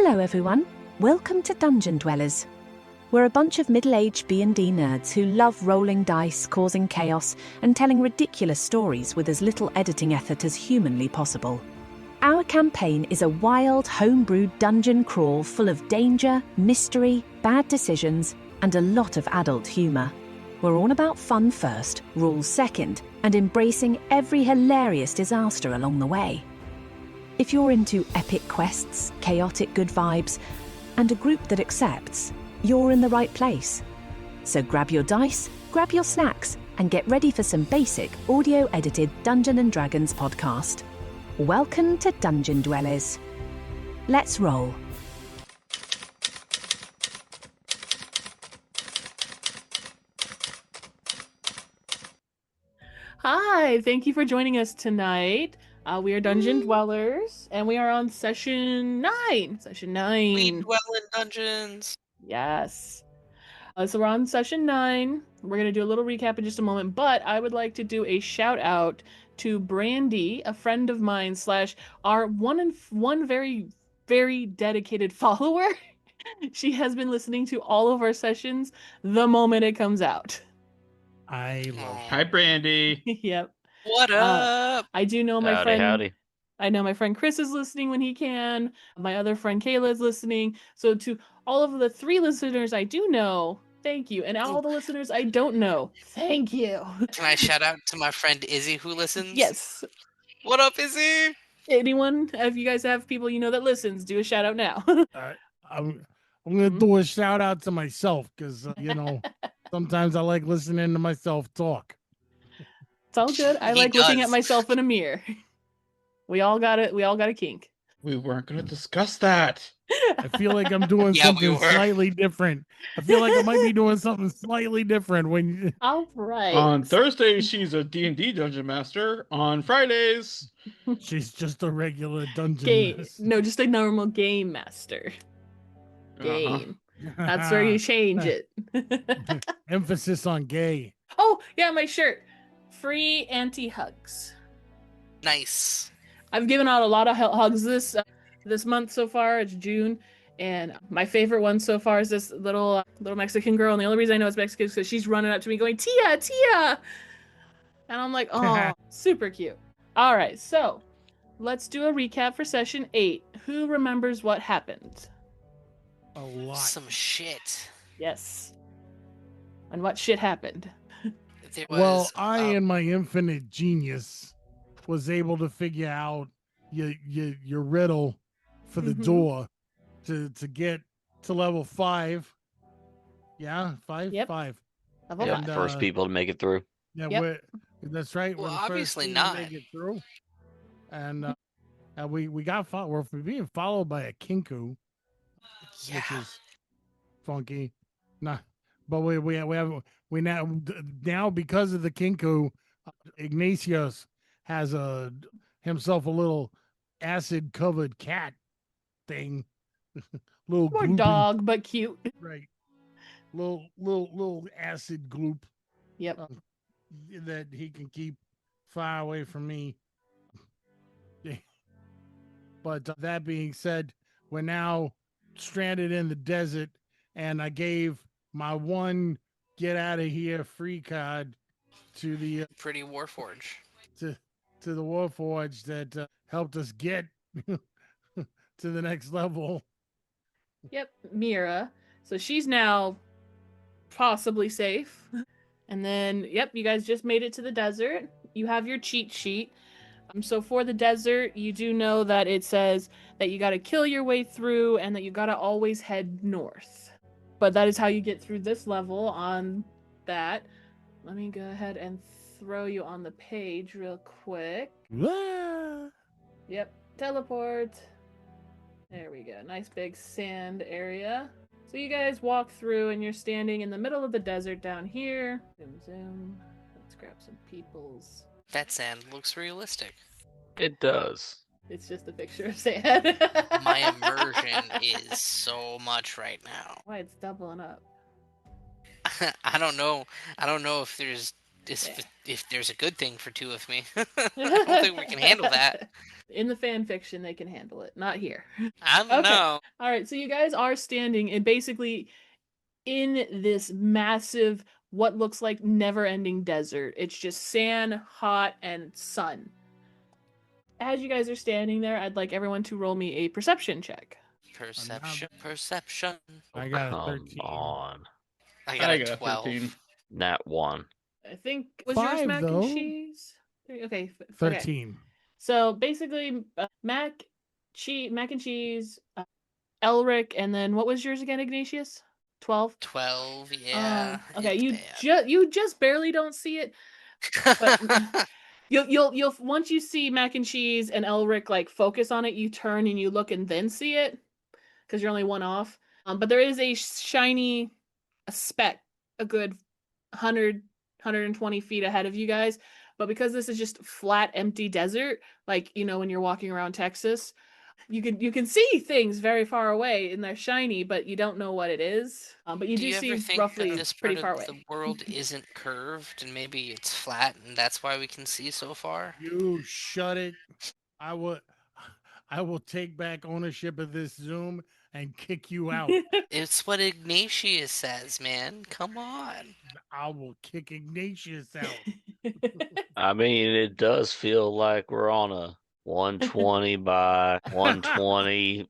Hello everyone, welcome to Dungeon Dwellers. We're a bunch of middle-aged D&D nerds who love rolling dice, causing chaos, and telling ridiculous stories with as little editing effort as humanly possible. Our campaign is a wild, homebrewed dungeon crawl full of danger, mystery, bad decisions, and a lot of adult humour. We're all about fun first, rules second, and embracing every hilarious disaster along the way. If you're into epic quests, chaotic good vibes, and a group that accepts, you're in the right place. So grab your dice, grab your snacks, and get ready for some basic audio-edited Dungeons & Dragons podcast. Welcome to Dungeon Dwellers. Let's roll. Hi, thank you for joining us tonight. We are Dungeon Dwellers, and we are on session 9. We dwell in dungeons. Yes. So we're on session 9. We're going to do a little recap in just a moment, but I would like to do a shout out to Brandy, a friend of mine / our one very, very dedicated follower. She has been listening to all of our sessions the moment it comes out. I love. Hi, Brandy. Yep. What up? I do know my friend. Howdy. I know my friend Chris is listening when he can. My other friend Kayla is listening. So to all of the 3 listeners I do know, thank you. And all the listeners I don't know, thank you. Can I shout out to my friend Izzy who listens? Yes. What up, Izzy? Anyone, if you guys have people you know that listens, do a shout out now. I'm gonna do a shout out to myself because sometimes I like listening to myself talk. It's all good. I like looking at myself in a mirror. We all got it. We all got a kink. We weren't going to discuss that. I feel like I'm doing something slightly different. I feel like I might be doing something slightly different when. All right. On Thursdays, she's a D&D dungeon master. On Fridays, she's just a regular dungeon master. No, just a normal game master. Game. That's where you change it. Emphasis on gay. Oh, yeah, my shirt. Free anti-hugs. Nice. I've given out a lot of hugs this month so far. It's June, and my favorite one so far is this little Mexican girl. And the only reason I know it's Mexican is because she's running up to me going, "Tia, Tia," and I'm like, "Oh, super cute." All right, so let's do a recap for session 8. Who remembers what happened? A lot. Some shit. Yes. And what shit happened? Well, I, in my infinite genius, was able to figure out your riddle for the door to get to level 5. Yeah, 5? Yep. 5. Yeah, first people to make it through. Yeah, yep. That's right. Well, we're the obviously first not. to make it through. And we got we're being followed by a kinku, which is funky. Nah, but we now because of the kinku, Ignatius has himself a little acid covered cat thing. Little More gloopy, dog, but cute. right? Little acid gloop. Yep. That he can keep far away from me. But that being said, we're now stranded in the desert, and I gave my one get out of here free card to the Pretty Warforge. To the Warforge that helped us get to the next level. Yep, Mira. So she's now possibly safe. And then, yep, you guys just made it to the desert. You have your cheat sheet. So for the desert, you do know that it says that you got to kill your way through and that you got to always head north. But that is how you get through this level on that. Let me go ahead and throw you on the page real quick. Yep, teleport. There we go. Nice big sand area. So you guys walk through and you're standing in the middle of the desert down here. Zoom, zoom. Let's grab some peoples. That sand looks realistic. It does. It's just a picture of sand. My immersion is so much right now. Why, it's doubling up. I don't know if there's If there's a good thing for two of me, I don't think we can handle that. In the fan fiction, they can handle it. Not here. I don't know. All right, so you guys are standing in basically in this massive, what looks like never-ending desert. It's just sand, hot, and sun. As you guys are standing there, I'd like everyone to roll me a perception check. Perception. I got a Come 13. on. I got a 13. 12. Nat 1. I think was yours 5, mac though. and cheese. Okay, 13. So basically, mac and cheese, Elric, and then what was yours again, Ignatius? 12. 12, yeah. Okay, it's you just barely don't see it. But bad. you'll once you see mac and cheese and Elric like focus on it, you turn and you look and then see it because you're only one off. But there is a shiny a speck a good 120 feet ahead of you guys. But because this is just flat, empty desert, like when you're walking around Texas, you can see things very far away and they're shiny, but you don't know what it is. But you Do do you see ever think roughly that this pretty part far of away. the world isn't curved and maybe it's flat and that's why we can see so far? You shut it. I will take back ownership of this Zoom and kick you out. It's what Ignatius says, man. Come on. I will kick Ignatius out. I mean, it does feel like we're on a 120 by 120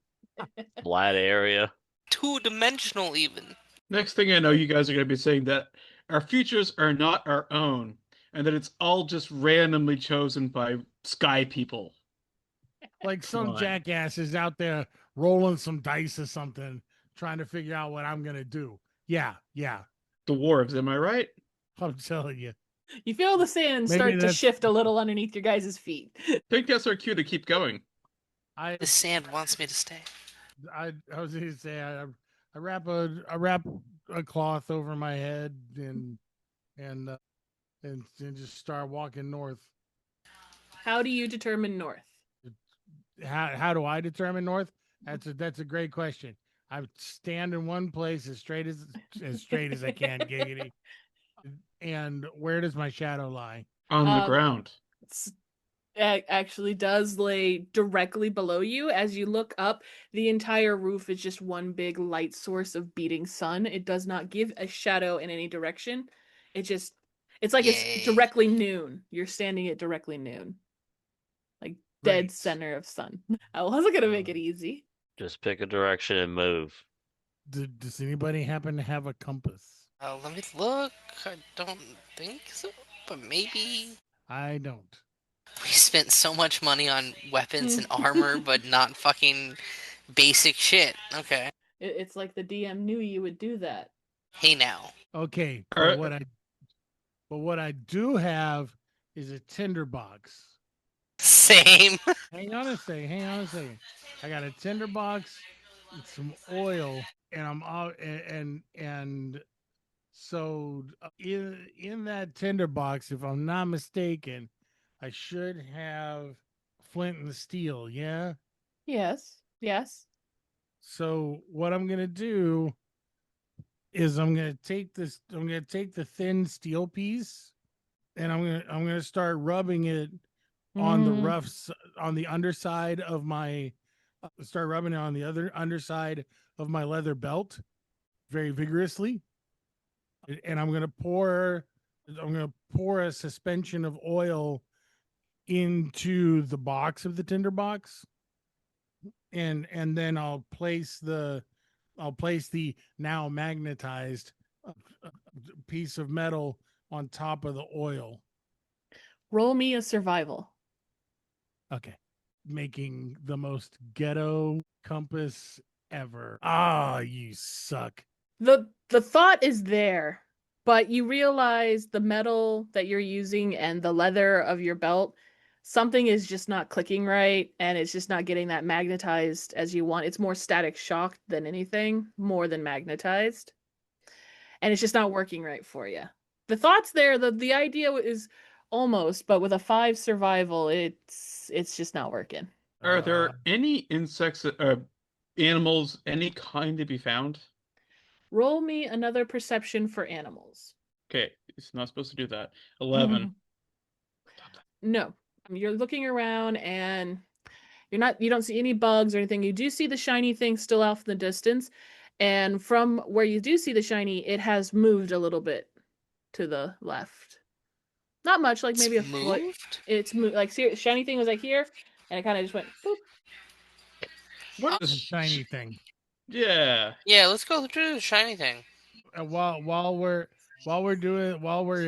flat area. Two-dimensional even. Next thing I know, you guys are going to be saying that our futures are not our own, and that it's all just randomly chosen by sky people. Like some Fine. jackass is out there rolling some dice or something, trying to figure out what I'm gonna do. Yeah. Dwarves, am I right? I'm telling you. You feel the sand Maybe start to that's- shift a little underneath your guys' feet. I think that's our cue to keep going. The sand wants me to stay. I was gonna say I wrap a cloth over my head and just start walking north. How do you determine north? How do I determine north? That's a great question. I stand in one place as straight as I can, giggity. And where does my shadow lie? On the ground. It actually does lay directly below you. As you look up, the entire roof is just one big light source of beating sun. It does not give a shadow in any direction. It's like Yay. it's directly noon. You're standing at directly noon. Like dead Great. center of sun. I wasn't gonna make it easy. Just pick a direction and move. Does anybody happen to have a compass? Let me look. I don't think so, but maybe. I don't. We spent so much money on weapons and armor, but not fucking basic shit. Okay. It's like the DM knew you would do that. Hey now. Okay, All but right. what I do have is a tinderbox. Same. Hang on a second. I got a tinderbox with some oil, and I'm out, and so in that tinderbox, if I'm not mistaken, I should have flint and steel. Yeah. Yes. So what I'm gonna do is I'm gonna take the thin steel piece, and I'm gonna start rubbing it on the underside of my start rubbing it on the other underside of my leather belt very vigorously, and I'm gonna pour a suspension of oil into the box of the tinderbox, and then I'll place the now magnetized piece of metal on top of the oil. Roll me a survival. Okay. Making the most ghetto compass ever. Ah, you suck. The thought is there, but you realize the metal that you're using and the leather of your belt, something is just not clicking right, and it's just not getting that magnetized as you want. It's more static shock than anything, more than magnetized. And it's just not working right for you. The thought's there, the idea is almost, but with a 5 survival, it's just not working. Are there any insects, animals, any kind to be found? Roll me another perception for animals. Okay, it's not supposed to do that. 11. No. You're looking around and you don't see any bugs or anything. You do see the shiny thing still off in the distance. And from where you do see the shiny, it has moved a little bit to the left. Not much, like maybe a foot. Moved? It's moved. Like, see, shiny thing was like here, and it kind of just went boop. What The is shiny thing. Yeah. Yeah, let's go through the shiny thing. While we're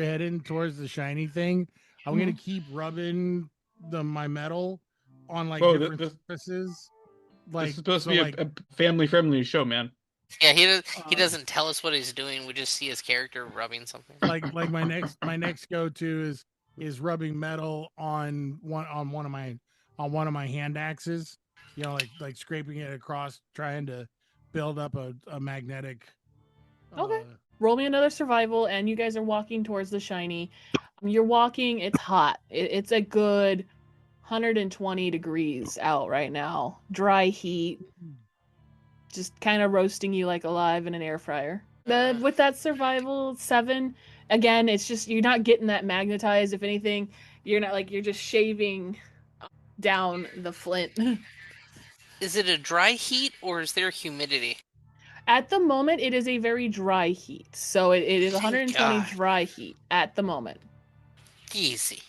heading towards the shiny thing, I'm gonna keep rubbing my metal on like Whoa, different this surfaces. is Like supposed so, to be like a family-friendly show, man. Yeah, he uh, doesn't tell us what he's doing. We just see his character rubbing something. like my next go to is rubbing metal on one of my hand axes. You know, like scraping it across, trying to build up a magnetic. Okay. Roll me another survival, and you guys are walking towards the shiny. You're walking. It's hot. It's a good 120 degrees out right now. Dry heat, just kind of roasting you like alive in an air fryer. With that survival 7, again, it's just you're not getting that magnetized. If anything, you're not like you're just shaving down the flint. Is it a dry heat or is there humidity? At the moment, it is a very dry heat, so it is Thank 120 God. dry heat at the moment. Easy.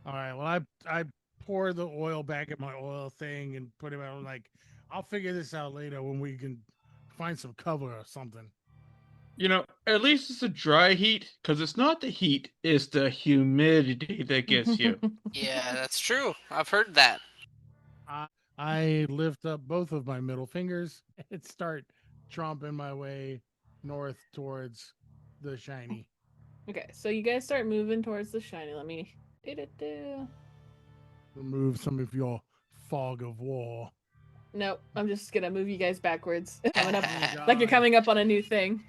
All right. Well, I pour the oil back in my oil thing and put it out. Like, I'll figure this out later when we can find some cover or something. You know, at least it's a dry heat, because it's not the heat, it's the humidity that gets you. Yeah, that's true. I've heard that. I lift up both of my middle fingers and start tromping my way north towards the shiny. Okay, so you guys start moving towards the shiny. Let me Remove some of your fog of war. Nope, I'm just gonna move you guys backwards. Coming up, Oh, like you're God. coming up on a new thing.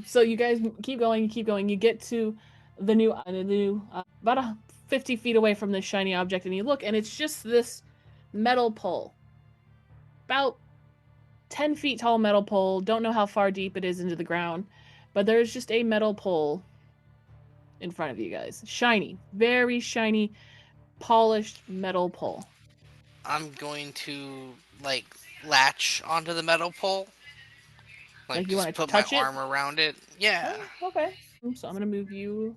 So you guys keep going, you keep going. You get to the new about 50 feet away from this shiny object, and you look, and it's just this metal pole. About 10 feet tall metal pole. Don't know how far deep it is into the ground, but there's just a metal pole in front of you guys. Shiny, very shiny, polished metal pole. I'm going to like latch onto the metal pole. Like You just want to put my touch it? arm around it. Yeah. Oh, okay. So I'm gonna move you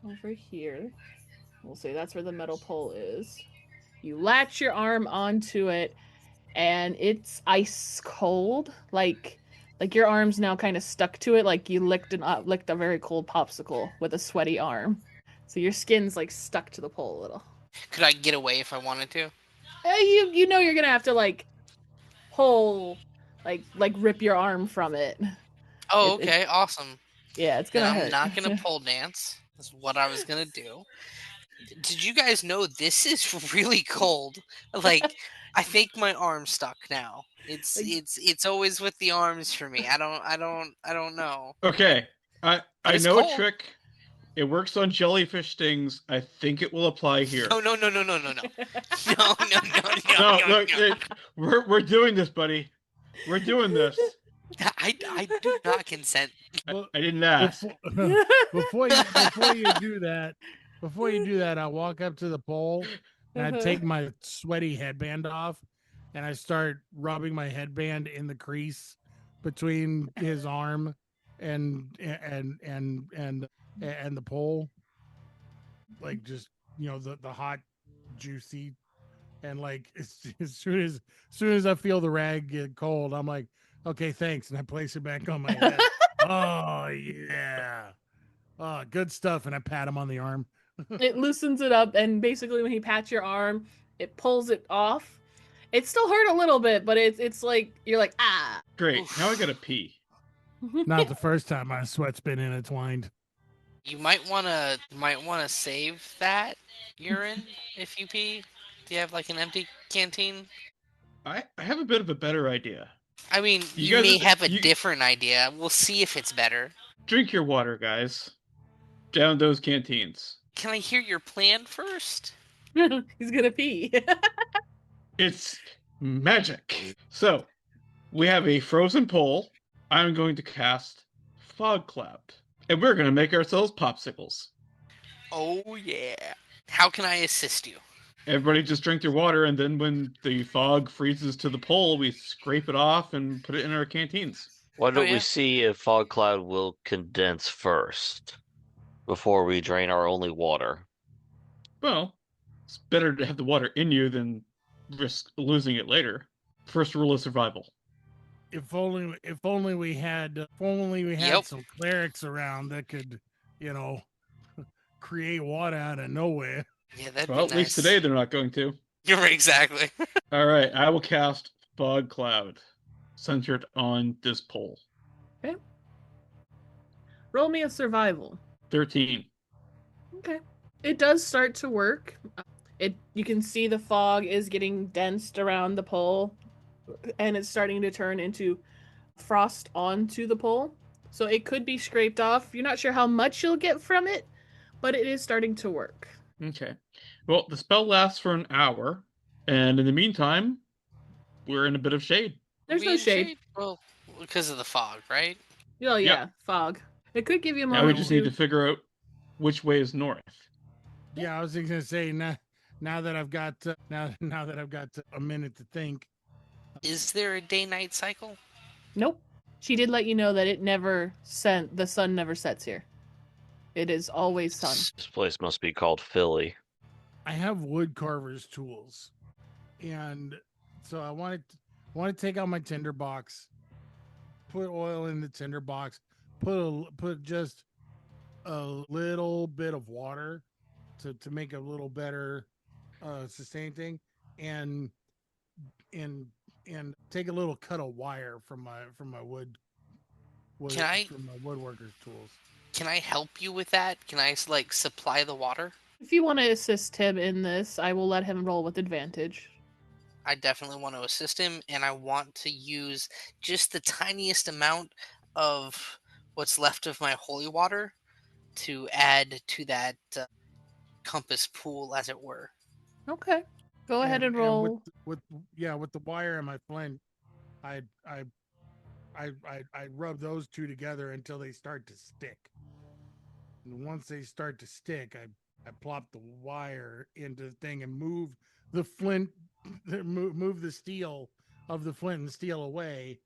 over here. We'll say that's where the metal pole is. You latch your arm onto it, and it's ice cold. Like your arm's now kind of stuck to it, like you licked a very cold popsicle with a sweaty arm. So your skin's like stuck to the pole a little. Could I get away if I wanted to? You know you're gonna have to like pull, like rip your arm from it. Oh, okay, awesome. Yeah, it's Then gonna I'm hurt. not gonna pole dance. That's what I was gonna do. Did you guys know this is really cold? Like, I think my arm's stuck now. It's always with the arms for me. I don't know. Okay, But I it's know a cold. trick. It works on jellyfish stings. I think it will apply here. No. No. No. No, look, we're doing this, buddy. We're doing this. I do not consent. I didn't ask. Before you do that, I walk up to the pole and I take my sweaty headband off and I start rubbing my headband in the crease between his arm and the pole. Like just the hot, juicy, and like as soon as I feel the rag get cold, I'm like, okay, thanks, and I place it back on my head. Oh yeah. Oh, good stuff. And I pat him on the arm. It loosens it up, and basically when he pats your arm, it pulls it off. It still hurt a little bit, but it's like you're like, ah. Great. Now I gotta pee. Not the first time my sweat's been intertwined. You might wanna save that urine if you pee. Do you have like an empty canteen? I have a bit of a better idea. I mean, You you guys- may have a you- different idea. We'll see if it's better. Drink your water, guys. Down those canteens. Can I hear your plan first? He's gonna pee. It's magic. So, we have a frozen pole. I'm going to cast Fog Cloud. And we're gonna make ourselves popsicles. Oh yeah. How can I assist you? Everybody just drink their water, and then when the fog freezes to the pole, we scrape it off and put it in our canteens. Why Oh don't we yeah. see if fog cloud will condense first before we drain our only water? Well, it's better to have the water in you than risk losing it later. First rule of survival. If only we had Yep. some clerics around that could, create water out of nowhere. Yeah, that'd Well, be at least nice. today they're not going to. You're right, exactly. All right, I will cast Fog Cloud, centered on this pole. Okay. Roll me a survival. 13. Okay. It does start to work. You can see the fog is getting densed around the pole, and it's starting to turn into frost onto the pole. So it could be scraped off. You're not sure how much you'll get from it, but it is starting to work. Okay. Well, the spell lasts for an hour, and in the meantime, we're in a bit of shade. There's We no in shade. Well, because of the fog, right? Oh yeah, Yep. Fog. It could give you a Now we moment just need to figure out which way is north. Yeah, I was just gonna say now that I've got now that I've got a minute to think. Is there a day-night cycle? Nope. She did let you know that the sun never sets here. It is always sun. This place must be called Philly. I have wood carver's tools, and so I want to take out my tinder box, put oil in the tinder box, put just a little bit of water to make a little better sustain thing, and take a little cut of wire from my wood from my woodworker's tools. Can I help you with that? Can I like supply the water? If you want to assist him in this, I will let him roll with advantage. I definitely want to assist him, and I want to use just the tiniest amount of what's left of my holy water to add to that compass pool, as it were. Okay. Go ahead and roll. With the wire and my flint, I rub those two together until they start to stick. And once they start to stick, I plop the wire into the thing and move the flint, move the steel of the flint and steel away,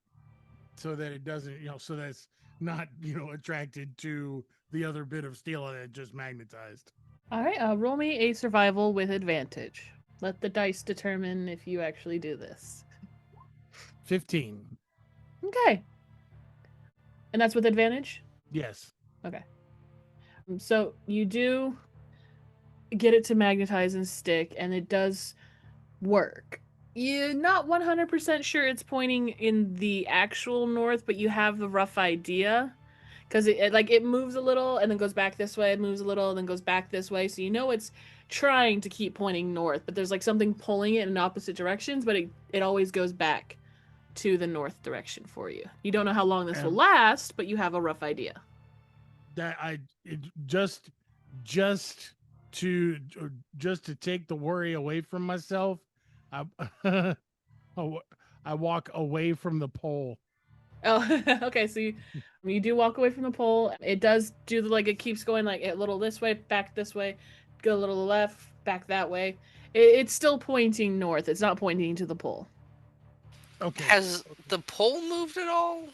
so that it doesn't, so that's not, attracted to the other bit of steel that it just magnetized. All right. Roll me a survival with advantage. Let the dice determine if you actually do this. 15. Okay. And that's with advantage? Yes. Okay. So you do get it to magnetize and stick, and it does work. You're not 100% sure it's pointing in the actual north, but you have the rough idea. Because it moves a little and then goes back this way, it moves a little and then goes back this way. So you know it's trying to keep pointing north, but there's like something pulling it in opposite directions, but it always goes back to the north direction for you. You don't know how long this will last, but you have a rough idea. That just to take the worry away from myself, I walk away from the pole. Oh, okay. So you do walk away from the pole. It does do it keeps going like a little this way, back this way, go a little left, back that way. It's still pointing north. It's not pointing to the pole. Okay. Has the pole moved at all?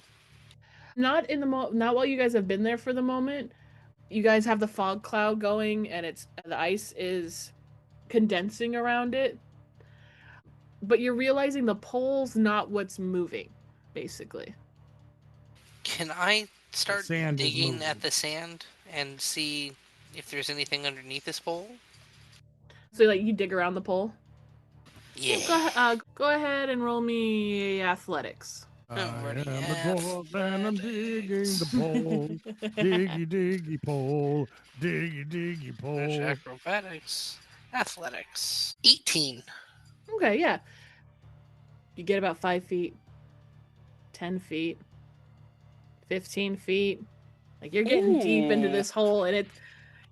Not in the not while you guys have been there for the moment. You guys have the fog cloud going, and the ice is condensing around it. But you're realizing the pole's not what's moving, basically. Can I start digging at the sand and see if there's anything underneath this pole? So you dig around the pole? Yeah. Go ahead and roll me athletics. I am a dwarf and I'm digging the pole. Diggy, diggy pole. Diggy, diggy pole. There's acrobatics. Athletics. 18. Okay, yeah. You get about 5 feet. 10 feet. 15 feet. You're getting deep into this hole, and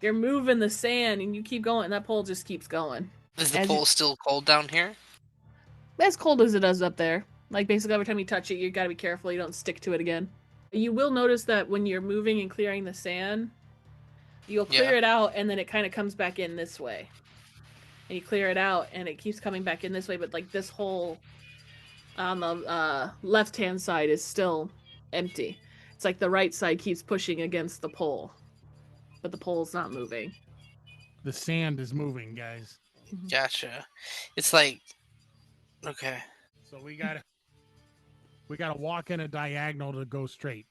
you're moving the sand, and you keep going, and that pole just keeps going. Is the pole still cold down here? As cold as it does up there. Basically every time you touch it, you gotta be careful you don't stick to it again. You will notice that when you're moving and clearing the sand, you'll clear Yeah. it out and then it kind of comes back in this way. And you clear it out and it keeps coming back in this way, but like this hole on the left-hand side is still empty. It's like the right side keeps pushing against the pole, but the pole's not moving. The sand is moving, guys. Gotcha. It's like, okay. So we gotta walk in a diagonal to go straight.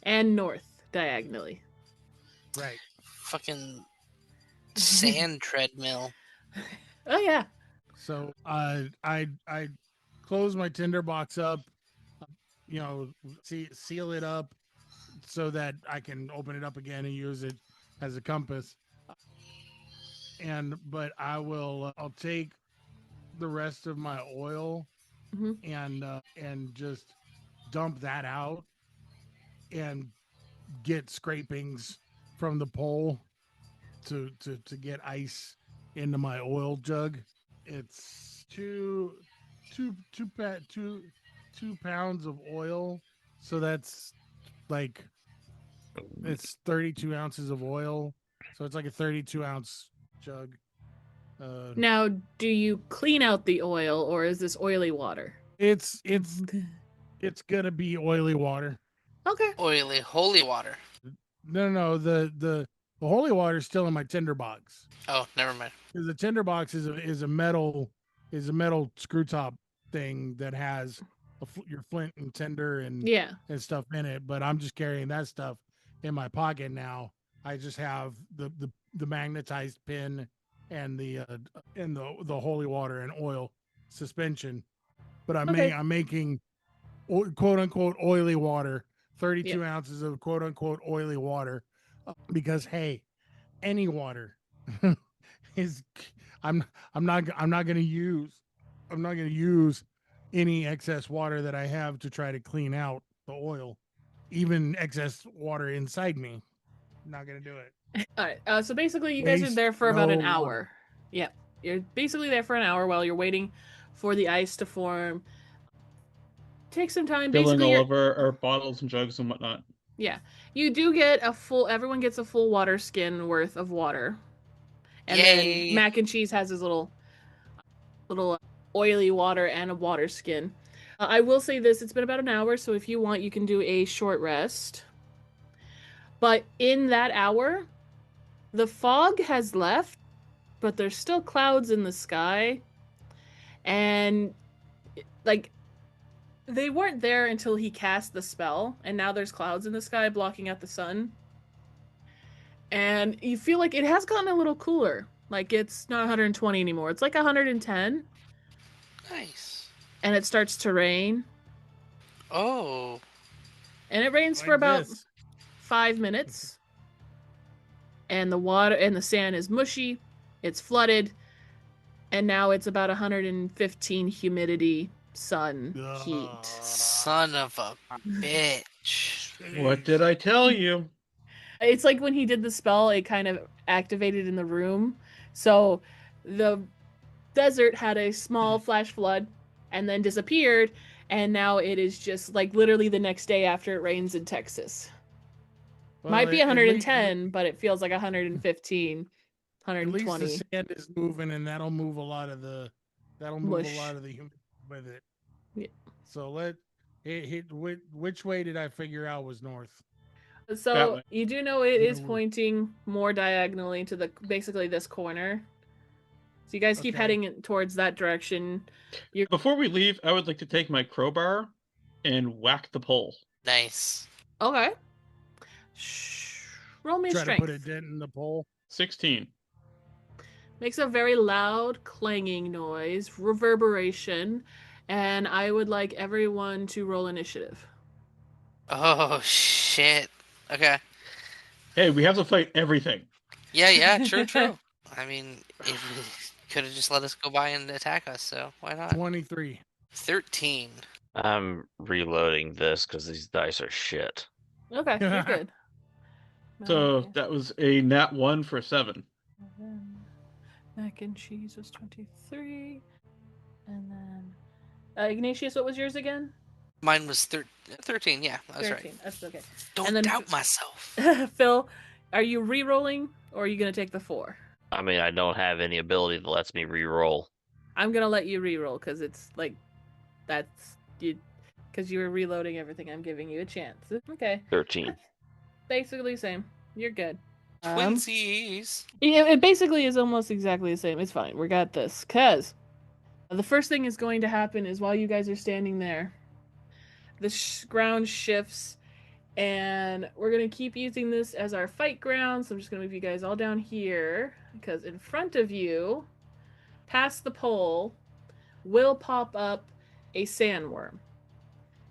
And north diagonally. Right. Fucking sand treadmill. Oh yeah. So I close my tinderbox up, seal it up so that I can open it up again and use it as a compass. But I'll take the rest of my oil and just dump that out and get scrapings from the pole to get ice into my oil jug. It's two pounds of oil, so that's like it's 32 ounces of oil, so it's like a 32-ounce jug. Now, do you clean out the oil or is this oily water? It's gonna be oily water. Okay. Oily, holy water. No, the holy water is still in my tinderbox. Oh, never mind. Because the tinderbox is a metal screw top thing that has your flint and tinder and stuff in it. But I'm just carrying that stuff in my pocket now. I just have the magnetized pin and the holy water and oil suspension. But I'm making quote unquote oily water, 32 ounces of quote unquote oily water, because hey, any water is I'm not gonna use any excess water that I have to try to clean out the oil, even excess water inside me. I'm not gonna do it. All right. So basically, you guys are there for about an hour. Water. Yep. You're basically there for an hour while you're waiting for the ice to form. Take some time. Filling all over our bottles and jugs and whatnot. Yeah. You do get everyone gets a full water skin worth of water. And then Mac and Cheese has his little oily water and a water skin. I will say this, it's been about an hour, so if you want, you can do a short rest. But in that hour, the fog has left, but there's still clouds in the sky. And, like, they weren't there until he cast the spell, and now there's clouds in the sky blocking out the sun. And you feel like it has gotten a little cooler. Like, it's not 120 anymore. It's like 110. Nice. And it starts to rain. Oh. And it rains for about 5 minutes. And the water and the sand is mushy. It's flooded. And now it's about 115 humidity, sun, heat. Son of a bitch. What did I tell you? It's like when he did the spell, it kind of activated in the room. So the desert had a small flash flood and then disappeared, and now it is just like literally the next day after it rains in Texas. Well, might be 110, but it feels like 115, 120. At least the sand is moving, and that'll move a lot of the humidity with it. Yeah. So which way did I figure out was north? So you do know it is pointing more diagonally to basically this corner. So you guys keep heading towards that direction. Before we leave, I would like to take my crowbar and whack the pole. Nice. Okay. Roll me a strength. Try to put a dent in the pole. 16. Makes a very loud clanging noise, reverberation, and I would like everyone to roll initiative. Oh, shit. Okay. Hey, we have to fight everything. Yeah, true. I mean, if could have just let us go by and attack us, so why not? 23. 13. I'm reloading this because these dice are shit. Okay, you're good. So that was a nat 1 for 7. Mac and Cheese was 23. And then Ignatius, what was yours again? Mine was 13. Yeah, I was 13. right. That's okay. Don't And then doubt myself. Phil, are you re-rolling or are you gonna take the 4? I mean, I don't have any ability that lets me re-roll. I'm gonna let you re-roll because it's like that's you because you were reloading everything. I'm giving you a chance. Okay. 13. Basically the same. You're good. Twinsies. Yeah, it basically is almost exactly the same. It's fine. We got this. Cause the first thing is going to happen is while you guys are standing there, the ground shifts, and we're gonna keep using this as our fight ground. So I'm just gonna move you guys all down here because in front of you, past the pole, will pop up a sandworm.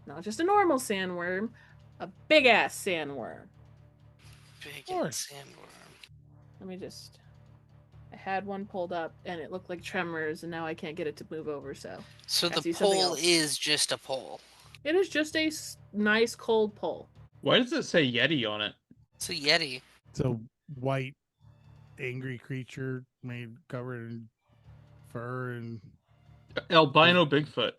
Not just a normal sandworm, a big ass sandworm. Big course. sandworm. Let me just. I had one pulled up and it looked like tremors, and now I can't get it to move over. So So I the see something pole else. is just a pole. It is just a nice cold pole. Why does it say Yeti on it? It's a Yeti. It's a white, angry creature made covered in fur and Albino Bigfoot.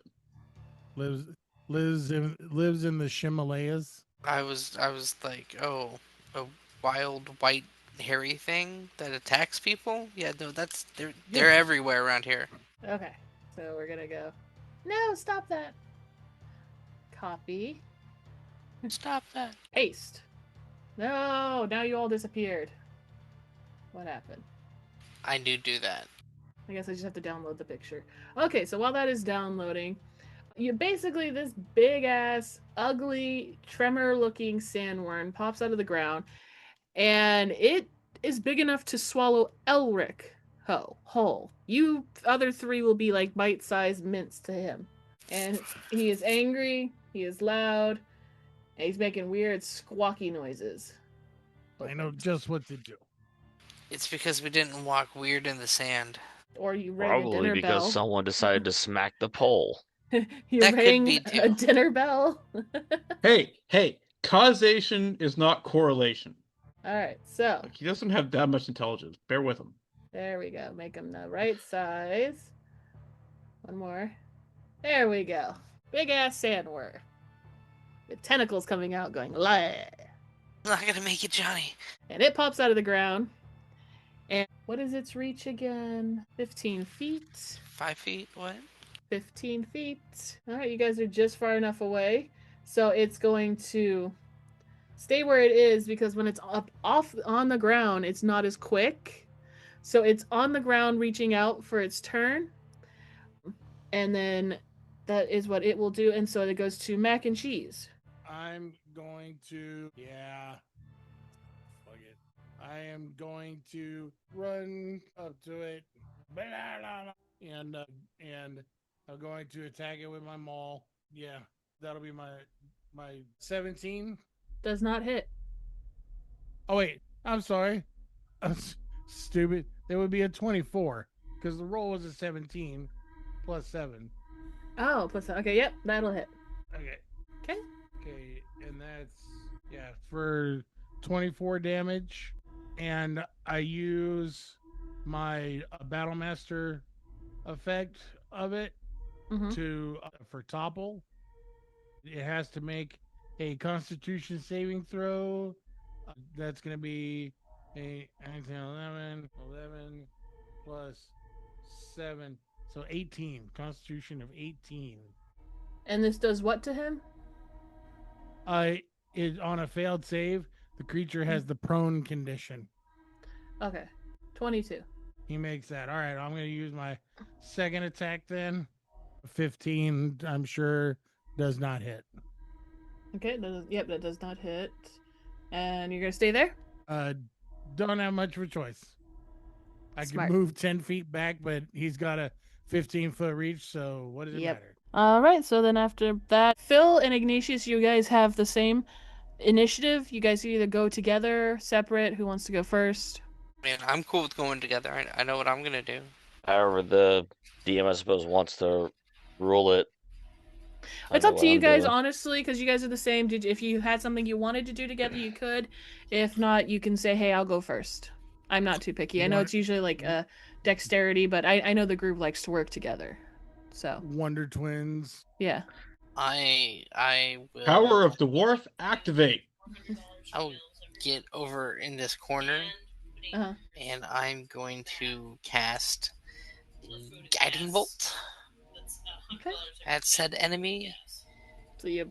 lives in the Himalayas. I was like, oh, a wild white hairy thing that attacks people? Yeah, no, they're everywhere around here. Okay, so we're gonna go. No, stop that. Copy. Stop that. Paste. No, now you all disappeared. What happened? I do that. I guess I just have to download the picture. Okay, so while that is downloading, you basically this big ass, ugly, tremor looking sandworm pops out of the ground, and it is big enough to swallow Elric whole. You other 3 will be like bite-sized mints to him. And he is angry, he is loud, and he's making weird squawky noises. I know just what to do. It's because we didn't walk weird in the sand. Or you rang a Probably dinner because bell. someone decided to smack the pole. You That could rang be, a too. dinner bell. Hey, causation is not correlation. All right, so Like, he doesn't have that much intelligence. Bear with him. there we go. Make him the right size. One more. There we go. Big ass sandworm. With tentacles coming out going, "Lie." I'm not gonna make it, Johnny. And it pops out of the ground. And what is its reach again? 15 feet. 5 feet? What? 15 feet. All right, you guys are just far enough away. So it's going to stay where it is because when it's up off on the ground, it's not as quick. So it's on the ground reaching out for its turn. And then that is what it will do. And so it goes to mac and cheese. I'm going to fuck it. I am going to run up to it, and I'm going to attack it with my maul. Yeah, that'll be my 17. Does not hit. Oh wait, I'm sorry. I'm stupid. There would be a 24 because the roll was a 17 plus 7. Oh, plus okay, yep, that'll hit. Okay. Okay. Okay, and that's for 24 damage, and I use my Battlemaster effect of it to for topple. It has to make a Constitution saving throw. That's going to be a 11 plus 7, so 18. Constitution of 18. And this does what to him? On a failed save, the creature has the prone condition. Okay. 22. He makes that. All right, I'm going to use my second attack then. 15, I'm sure, does not hit. Okay, that does not hit. And you're going to stay there? Don't have much of a choice. I Smart. can move 10 feet back, but he's got a 15-foot reach, so what does it matter? All right, so then after that, Phil and Ignatius, you guys have the same initiative. You guys either go together, separate. Who wants to go first? Man, I'm cool with going together. I know what I'm gonna do. However, the DM, I suppose, wants to rule it. It's up to you guys, honestly, because you guys are the same. If you had something you wanted to do together, you could. If not, you can say, hey, I'll go first. I'm not too picky. I know it's usually like dexterity, but I know the group likes to work together. So Wonder Twins. Yeah. I will. Power of Dwarf, activate. I'll get over in this corner, Uh-huh. and I'm going to cast Guiding Bolt Okay. at said enemy. So you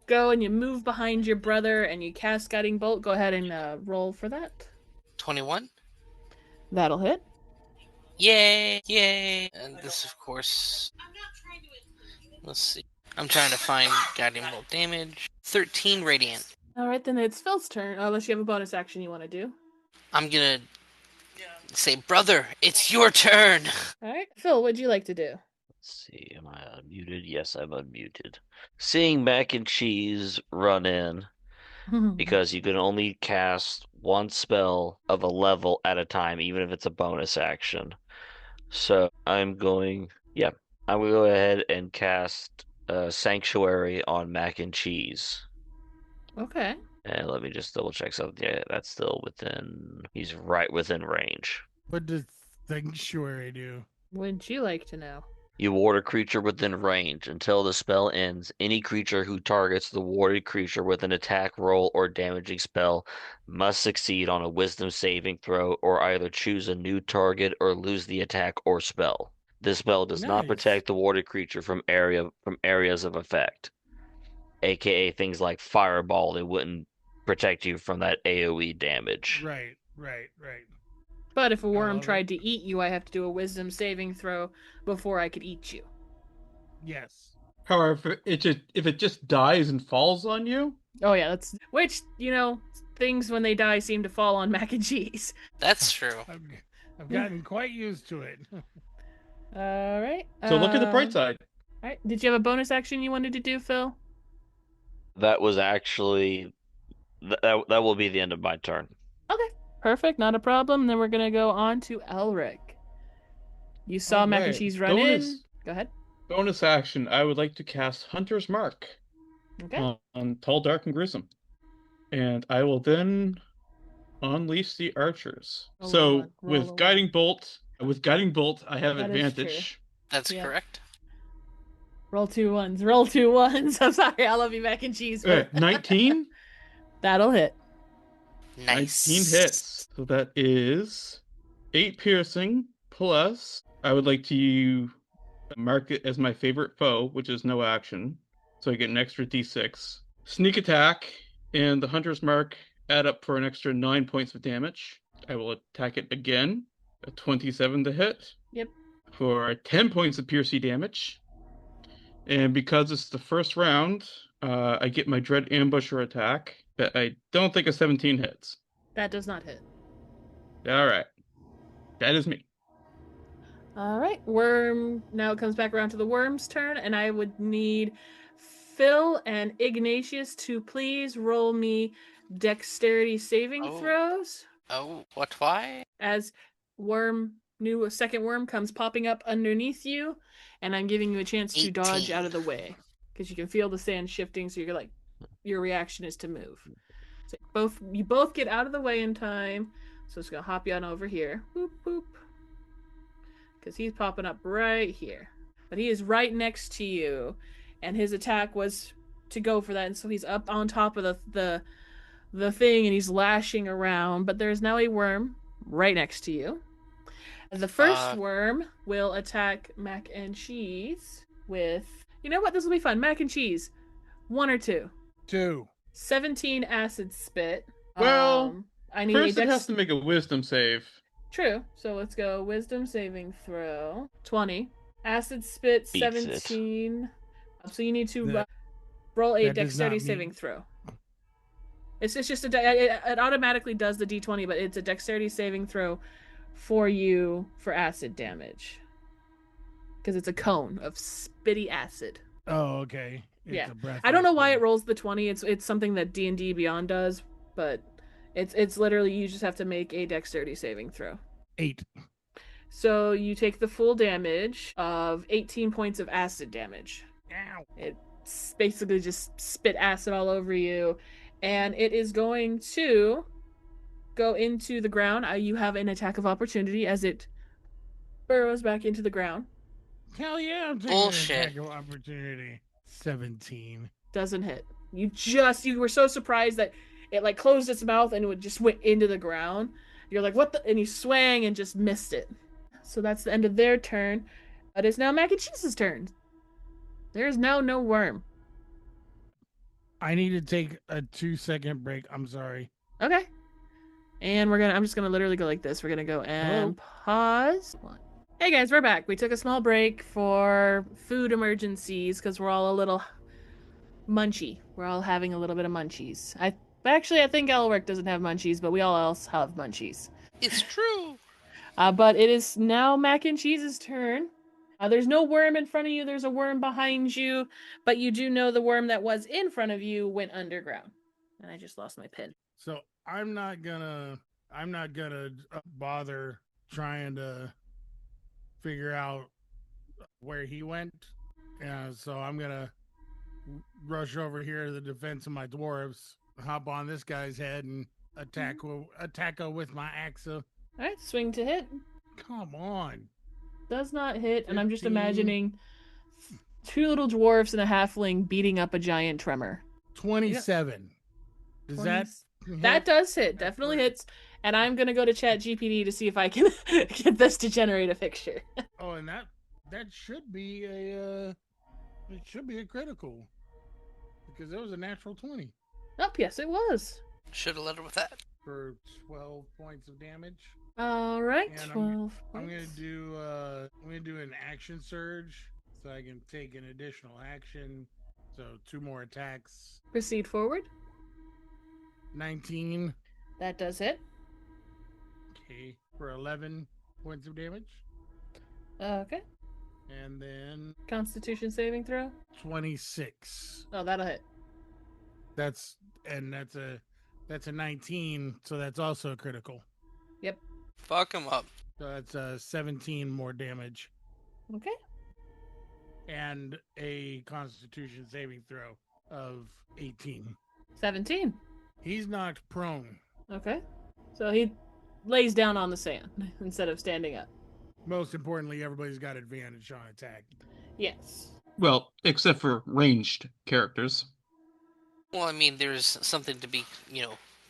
go and you move behind your brother and you cast Guiding Bolt. Go ahead and roll for that. 21. That'll hit. Yay! Yay! And this, of course. Let's see. I'm trying to find Guiding Bolt damage. 13 radiant. All right, then it's Phil's turn, unless you have a bonus action you want to do. I'm gonna say, brother, it's your turn. All right, Phil, what'd you like to do? Let's see, am I unmuted? Yes, I'm unmuted. Seeing Mac and Cheese run in, because you can only cast one spell of a level at a time, even if it's a bonus action. So I'm going to go ahead and cast Sanctuary on Mac and Cheese. Okay. And let me just double check something. Yeah, that's still within. He's right within range. What does Sanctuary do? Wouldn't you like to know? You ward a creature within range. Until the spell ends, any creature who targets the warded creature with an attack roll or damaging spell must succeed on a wisdom saving throw or either choose a new target or lose the attack or spell. This spell does not Nice. protect the warded creature from areas of effect. AKA things like Fireball, they wouldn't protect you from that AoE damage. Right. But if a worm love it. tried to eat you, I have to do a wisdom saving throw before I could eat you. Yes. However, if it just dies and falls on you, Oh yeah, that's which, things when they die seem to fall on Mac and Cheese. That's true. I've gotten quite used to it. All right. so look at the bright side. All right. Did you have a bonus action you wanted to do, Phil? That was actually that will be the end of my turn. Okay. Perfect. Not a problem. And then we're gonna go on to Elric. You saw Mac and Alright, Cheese run in. Go ahead. Bonus action, I would like to cast Hunter's Mark Okay. on Tall, Dark, and Gruesome. And I will then unleash the archers. Roll a So one, roll a with one. Guiding Bolt, I have That is advantage. That's Yeah. correct. Roll 2 1s. Roll 2 1s. I'm sorry. I love you, Mac and Cheese. But 19? that'll hit. Nice. 19 hits. So that is 8 piercing plus. I would like to mark it as my favorite foe, which is no action. So I get an extra d6. Sneak attack and the Hunter's Mark add up for an extra 9 points of damage. I will attack it again. A 27 to hit. Yep. For 10 points of piercing damage. And because it's the first round, I get my Dread Ambusher attack. But I don't think a 17 hits. That does not hit. All right. That is me. All right. Worm. Now it comes back around to the worm's turn, and I would need Phil and Ignatius to please roll me dexterity saving Oh. throws Oh, what? Why? as a second worm comes popping up underneath you, and I'm giving you a chance to dodge 18. out of the way because you can feel the sand shifting, so you're like, your reaction is to move. So you both get out of the way in time. So it's gonna hop you on over here. Boop boop. Because he's popping up right here. But he is right next to you. And his attack was to go for that. And so he's up on top of the thing and he's lashing around. But there's now a worm right next to you. The first worm will attack Mac and Cheese with... You know what? This will be fun. Mac and Cheese. 1 or 2? 2. 17 acid spit. Well, I need First, a it has to make a wisdom save. True. So let's go wisdom saving throw. 20. Acid spit Beats it. 17. So you need to That- roll a that does dexterity not mean- saving throw. It's just it automatically does the d20, but it's a dexterity saving throw for you for acid damage. Because it's a cone of spitty acid. Oh, okay. It's Yeah. a breath I don't know why weapon. it rolls the 20. It's something that D&D Beyond does, but it's literally you just have to make a dexterity saving throw. 8. So you take the full damage of 18 points of acid damage. Ow. It's basically just spit acid all over you, and it is going to go into the ground. You have an attack of opportunity as it burrows back into the ground. Hell yeah, I'm taking Bullshit. an attack of opportunity. 17. Doesn't hit. You were so surprised that it like closed its mouth and it just went into the ground. You're like, what the? And you swang and just missed it. So that's the end of their turn. It is now Mac and Cheese's turn. There is now no worm. I need to take a 2-second break. I'm sorry. Okay. And I'm just gonna literally go like this. We're gonna go and pause. Hey guys, we're back. We took a small break for food emergencies because we're all a little munchy. We're all having a little bit of munchies. I think Elwick doesn't have munchies, but we all else have munchies. It's true. But it is now Mac and Cheese's turn. There's no worm in front of you. There's a worm behind you, but you do know the worm that was in front of you went underground. And I just lost my pin. So I'm not gonna bother trying to figure out where he went. So I'm gonna rush over here to the defense of my dwarves, hop on this guy's head, and attack her with my axe. All right, swing to hit. Come on. Does not hit, 15. And I'm just 15. imagining 2 little dwarfs and a halfling beating up a giant tremor. 27. Does that does hit? Definitely hits. And I'm gonna go to ChatGPT to see if I can get this to generate a picture. Oh, and that should be a critical because it was a natural 20. Oh, yes, it was. Should have led her with that. For 12 points of damage. All right, and 12 I'm points. gonna do an action surge so I can take an additional action. So 2 more attacks. Proceed forward. 19. That does hit. Okay, for 11 points of damage. Okay. And then Constitution saving throw. 26. Oh, that'll hit. That's a 19, so that's also a critical. Yep. Fuck him up. So that's 17 more damage. Okay. And a Constitution saving throw of 18. 17. He's knocked prone. Okay. So he lays down on the sand instead of standing up. Most importantly, everybody's got advantage on attack. Yes. Well, except for ranged characters. Well, I mean, there's something to be,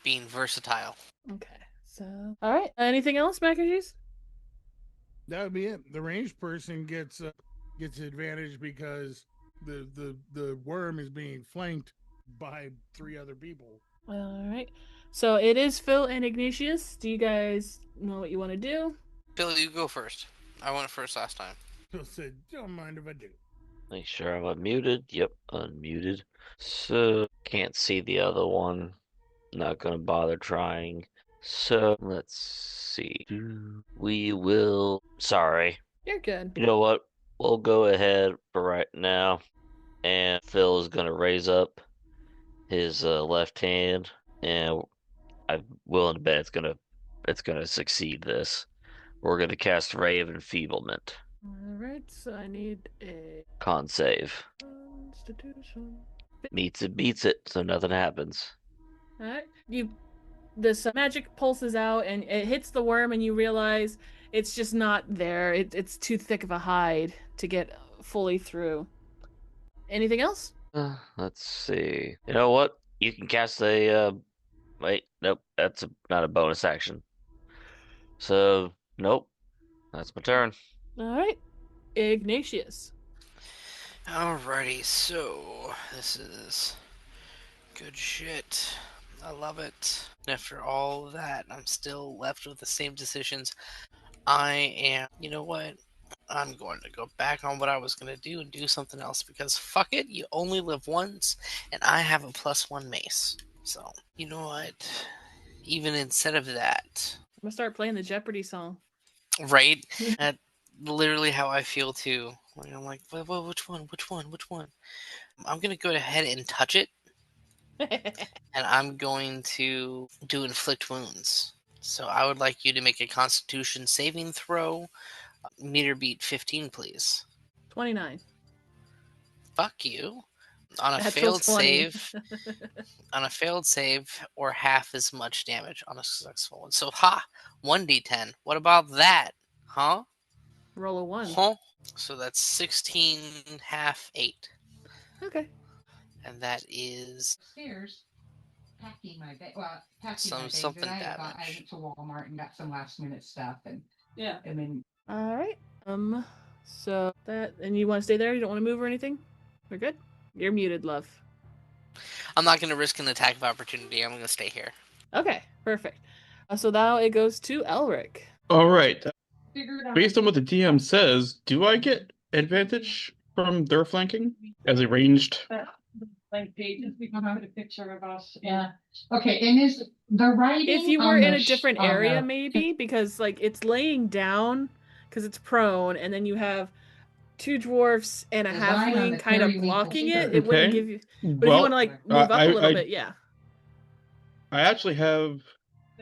being versatile. Okay. So, all right. Anything else, Mac and Cheese? That would be it. The ranged person gets advantage because the worm is being flanked by 3 other people. All right. So it is Phil and Ignatius. Do you guys know what you want to do? Billy, you go first. I went first last time. Phil said, "Don't mind if I do." Make sure I'm unmuted. Yep, unmuted. So can't see the other one. Not gonna bother trying. So let's see. We will. Sorry. You're good. You know what? We'll go ahead for right now. And Phil is gonna raise up his left hand, and I'm willing to bet it's gonna succeed this. We're gonna cast Ray of Enfeeblement. All right. So I need a Con save. Constitution. Meets it, beats it, so nothing happens. All right. This magic pulses out and it hits the worm, and you realize it's just not there. It's too thick of a hide to get fully through. Anything else? Let's see. You know what? You can cast a. Wait, nope. That's not a bonus action. So nope. That's my turn. All right. Ignatius. Alrighty, so this is good shit. I love it. And after all of that, I'm still left with the same decisions. You know what? I'm going to go back on what I was going to do and do something else because fuck it, you only live once, and I have a +1 mace. So, you know what? Even instead of that. I'm going to start playing the Jeopardy song. Right? That's literally how I feel too. I'm like, well, which one? I'm going to go ahead and touch it. And I'm going to do inflict wounds. So I would like you to make a Constitution saving throw. Meter beat 15, please. 29. Fuck you. On a Natural failed 20. save, or half as much damage on a successful one. So 1d10. What about that? Huh? Roll a 1. Huh? So that's 16, half 8. Okay. And that is Upstairs, packing my bag. Well, packing my bags. something I damage. went to Walmart and got some last minute stuff, and Yeah. and then All right. So that, and you want to stay there? You don't want to move or anything? We're good. You're muted, love. I'm not going to risk an attack of opportunity. I'm going to stay here. Okay, perfect. So now it goes to Elric. All right. figured out. Based on what the DM says, do I get advantage from their flanking as a ranged? Blank pages. We can put a picture of us. Yeah. Okay. And is the writing? If you on were in the a different on the- area, maybe, because like it's laying down because it's prone, and then you have two dwarfs and a Design on halfling the kind of periwinkle blocking it. figure. It wouldn't Okay. give you. But if you want to like move up a little bit, yeah. I actually have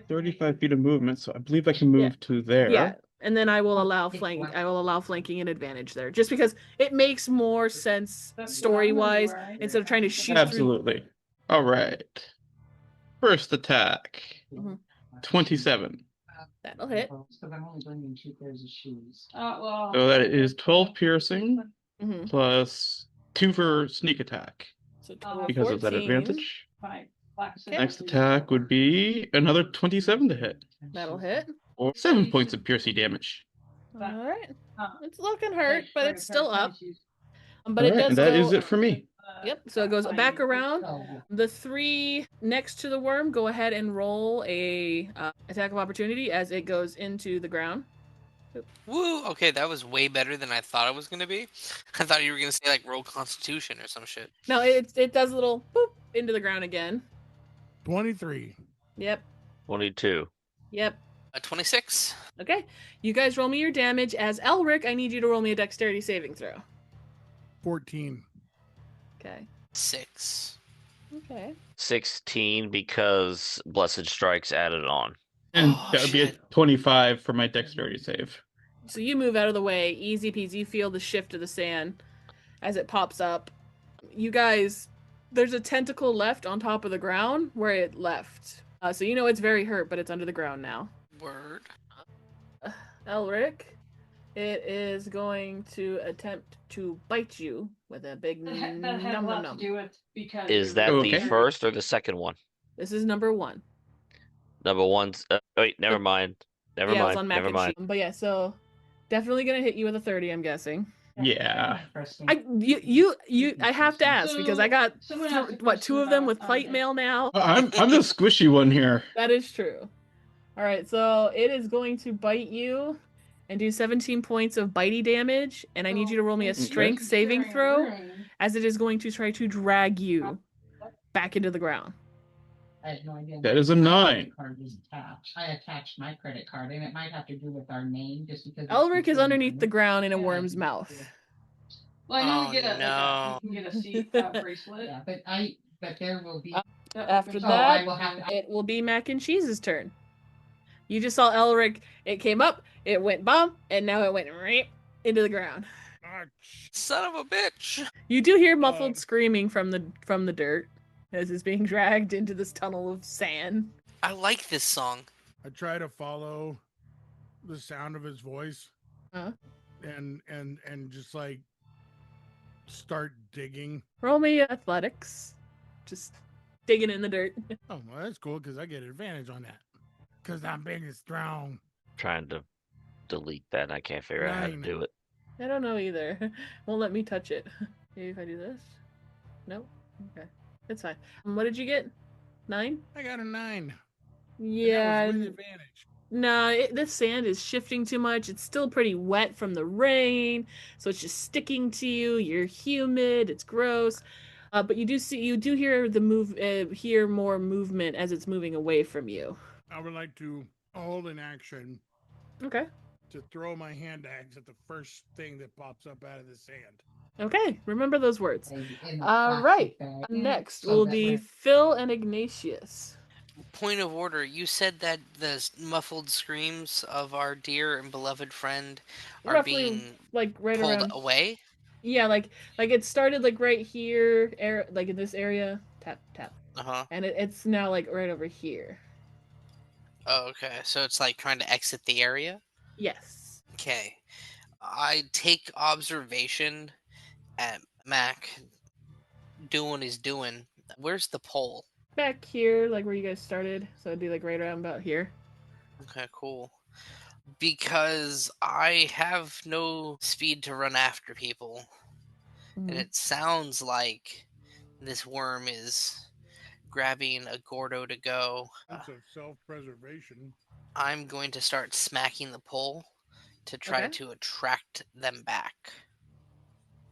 35 feet of movement, so I believe I can move to there. Yeah, and then I will allow Take flank. one. I will allow flanking an advantage there, just because it makes more sense story wise instead of trying to shoot through. Absolutely. All right. First attack. Mhm. 27. That'll hit. Because I'm only bringing 2 pairs of shoes. So that is 12 piercing Mm-hmm. plus 2 for sneak attack So total because of that 14. advantage. Okay. Next attack would be another 27 to hit. That'll hit. Or 7 points of piercing damage. All right. It's looking hurt, but it's still up. But All it right, does and that go. is it for me. Yep. So it goes back around. Oh, The 3 next to the worm, go ahead and roll a attack of opportunity as it goes into the ground. Woo! Okay, that was way better than I thought it was going to be. I thought you were going to say, like, roll Constitution or some shit. No, it does a little boop into the ground again. 23. Yep. 22. Yep. 26. Okay. You guys roll me your damage. As Elric, I need you to roll me a dexterity saving throw. 14. Okay. 6. Okay. 16 because Blessed Strike's added on. And Oh, that would be a shit. 25 for my dexterity save. So you move out of the way. Easy peasy. You feel the shift of the sand as it pops up. You guys, there's a tentacle left on top of the ground where it left. So you know it's very hurt, but it's under the ground now. Word. Elric, it is going to attempt to bite you with a big That had num a num lot num. to do with because Is that Okay. the first or the second one? This is number 1. Number one's. Wait, never mind. Never yeah, it was mind. on mac Never and mind. cheese. But yeah, so definitely gonna hit you with a 30, I'm guessing. Yeah. I have to ask because I got Someone asked a 2 question of them about, with plate mail now. I'm the squishy one here. That is true. All right, so it is going to bite you and do 17 points of bitey damage, and I need you to roll me a Okay. strength saving throw as it is going to try to drag you back into the ground. I had no idea. That is a My 9. credit card was attached. I attached my credit card, and it might have to do with our name, just because. Elric is underneath the ground in a worm's mouth. Well, I know Oh, we get no. we can get a seat bracelet. Yeah, but there will be. After So that, I will have to. it will be Mac and Cheese's turn. You just saw Elric. It came up, it went bomb, and now it went right into the ground. Son of a bitch. You do hear muffled screaming from the dirt as it's being dragged into this tunnel of sand. I like this song. I try to follow the sound of his voice. Huh? And just like start digging. Roll me athletics. Just digging in the dirt. Oh, well, that's cool because I get advantage on that. Because I'm big and strong. Trying to delete that, and I can't figure out how to 9. do it. I don't know either. Won't let me touch it. Maybe if I do this. Nope. Okay. It's fine. What did you get? 9? I got a 9. Yeah. And that was with advantage. No, this sand is shifting too much. It's still pretty wet from the rain, so it's just sticking to you. You're humid. It's gross. But you do hear more movement as it's moving away from you. I would like to hold an action Okay. to throw my hand axe at the first thing that pops up out of the sand. Okay. Remember those words. In the All plastic right. bag. Next So will that be way- Phil and Ignatius. Point of order. You said that the muffled screams of our dear and beloved friend are Roughly, being like right pulled around. away. Yeah, like it started like right here, like in this area. Tap tap, Uh-huh. and it's now like right over here. Oh, okay. So it's like trying to exit the area? Yes. Okay. I take observation at Mac doing what he's doing. Where's the pole? Back here, like where you guys started. So it'd be like right around about here. Okay, cool. Because I have no speed to run after people. And it sounds like this worm is grabbing a Gordo to go. Sense of self-preservation. I'm going to start smacking the pole to try to attract them back.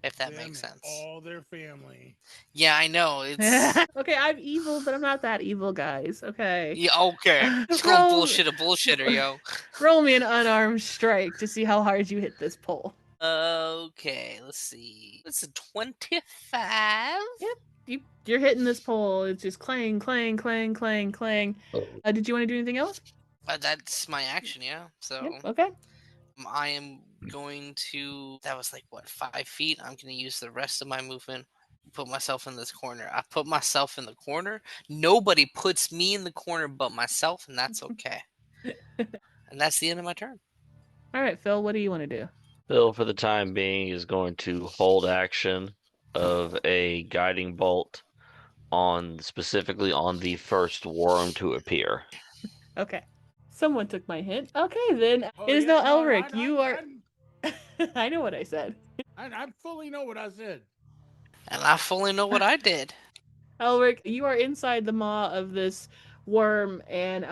If that makes sense. All their family. Yeah, I know. It's okay. I'm evil, but I'm not that evil, guys. Okay. Yeah, okay. Just going bullshit a bullshitter, yo. Roll me an unarmed strike to see how hard you hit this pole. Okay, let's see. It's a 25. Yep. You're hitting this pole. It's just clang, clang, clang, clang, clang. Did you want to do anything else? That's my action, yeah. So Yep, okay. I am going to. That was like what, 5 feet? I'm going to use the rest of my movement. Put myself in this corner. I put myself in the corner. Nobody puts me in the corner but myself, and that's okay. And that's the end of my turn. All right, Phil. What do you want to do? Phil, for the time being, is going to hold action of a guiding bolt specifically on the first worm to appear. Okay. Someone took my hint. Okay, then it is now Elric. You are. I know what I said. I fully know what I said. And I fully know what I did. Elric, you are inside the maw of this worm, and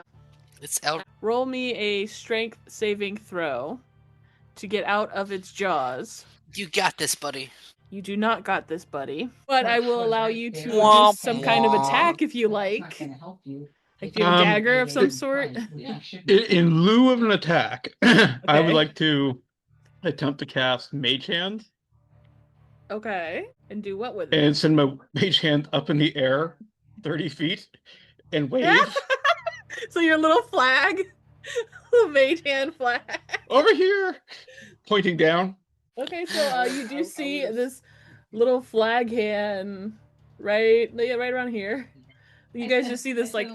it's Elric. Roll me a strength saving throw to get out of its jaws. You got this, buddy. You do not got this, buddy. But I will allow you to do some kind of attack if you like. Like, do you have a dagger of some sort? In lieu of an attack, I would like to attempt to cast Mage Hand. Okay. And do what with it? And send my Mage Hand up in the air 30 feet and wave. So your little flag? Mage Hand flag. Over here! Pointing down. Okay, so you do see this little flag hand right around here. You guys just see this like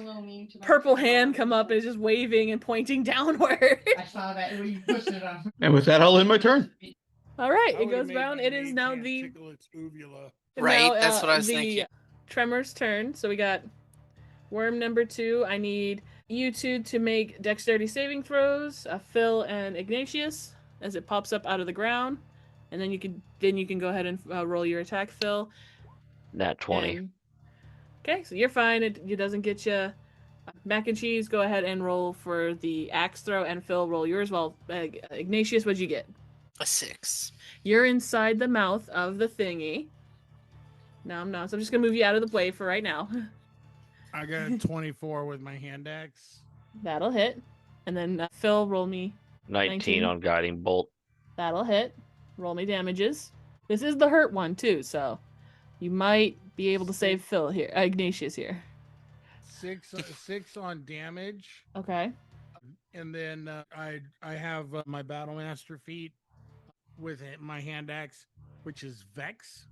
purple hand come up and it's just waving and pointing downward. I saw that when you pushed it on. And with that, I'll end my turn. All right, it goes round. It is now the right. That's what I was thinking. Tremor's turn. So we got worm number 2. I need you two to make dexterity saving throws. Phil and Ignatius, as it pops up out of the ground, and then you can go ahead and roll your attack, Phil. Nat 20. Okay, so you're fine. It doesn't get you. Mac and Cheese, go ahead and roll for the axe throw, and Phil, roll yours. Well, Ignatius, what'd you get? A 6. You're inside the mouth of the thingy. No, I'm not. So I'm just gonna move you out of the way for right now. I got a 24 with my hand axe. That'll hit. And then Phil, roll me 19 on guiding bolt. That'll hit. Roll me damages. This is the hurt one too, so you might be able to save Phil here. Ignatius here. 6 on damage. Okay. And then I have my Battlemaster feat with my hand axe, which is Vex.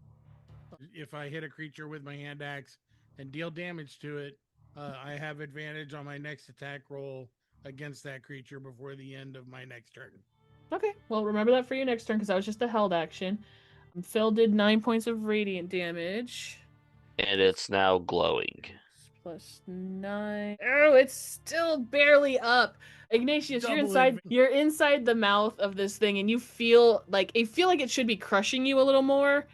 If I hit a creature with my hand axe and deal damage to it, I have advantage on my next attack roll against that creature before the end of my next turn. Okay, well, remember that for your next turn, because that was just a held action. Phil did 9 points of radiant damage. And it's now glowing. Plus 9. Oh, it's still barely up. Ignatius, you're inside the mouth of this thing, and you feel like it should be crushing you a little more,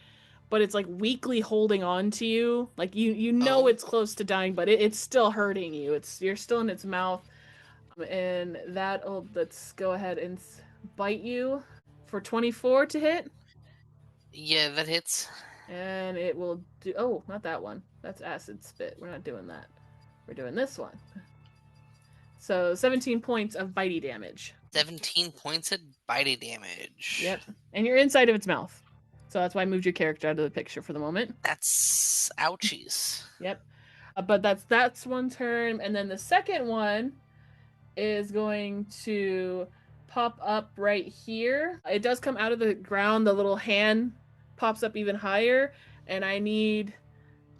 but it's like weakly holding on to you. Like you know it's close to dying, but it's still hurting you. You're still in its mouth, and let's go ahead and bite you for 24 to hit. Yeah, that hits. And it will do. Oh, not that one. That's acid spit. We're not doing that. We're doing this one. So 17 points of bitey damage. 17 points of bitey damage. Yep. And you're inside of its mouth. So that's why I moved your character out of the picture for the moment. That's ouchies. Yep. But that's one turn. And then the second one is going to pop up right here. It does come out of the ground. The little hand pops up even higher. And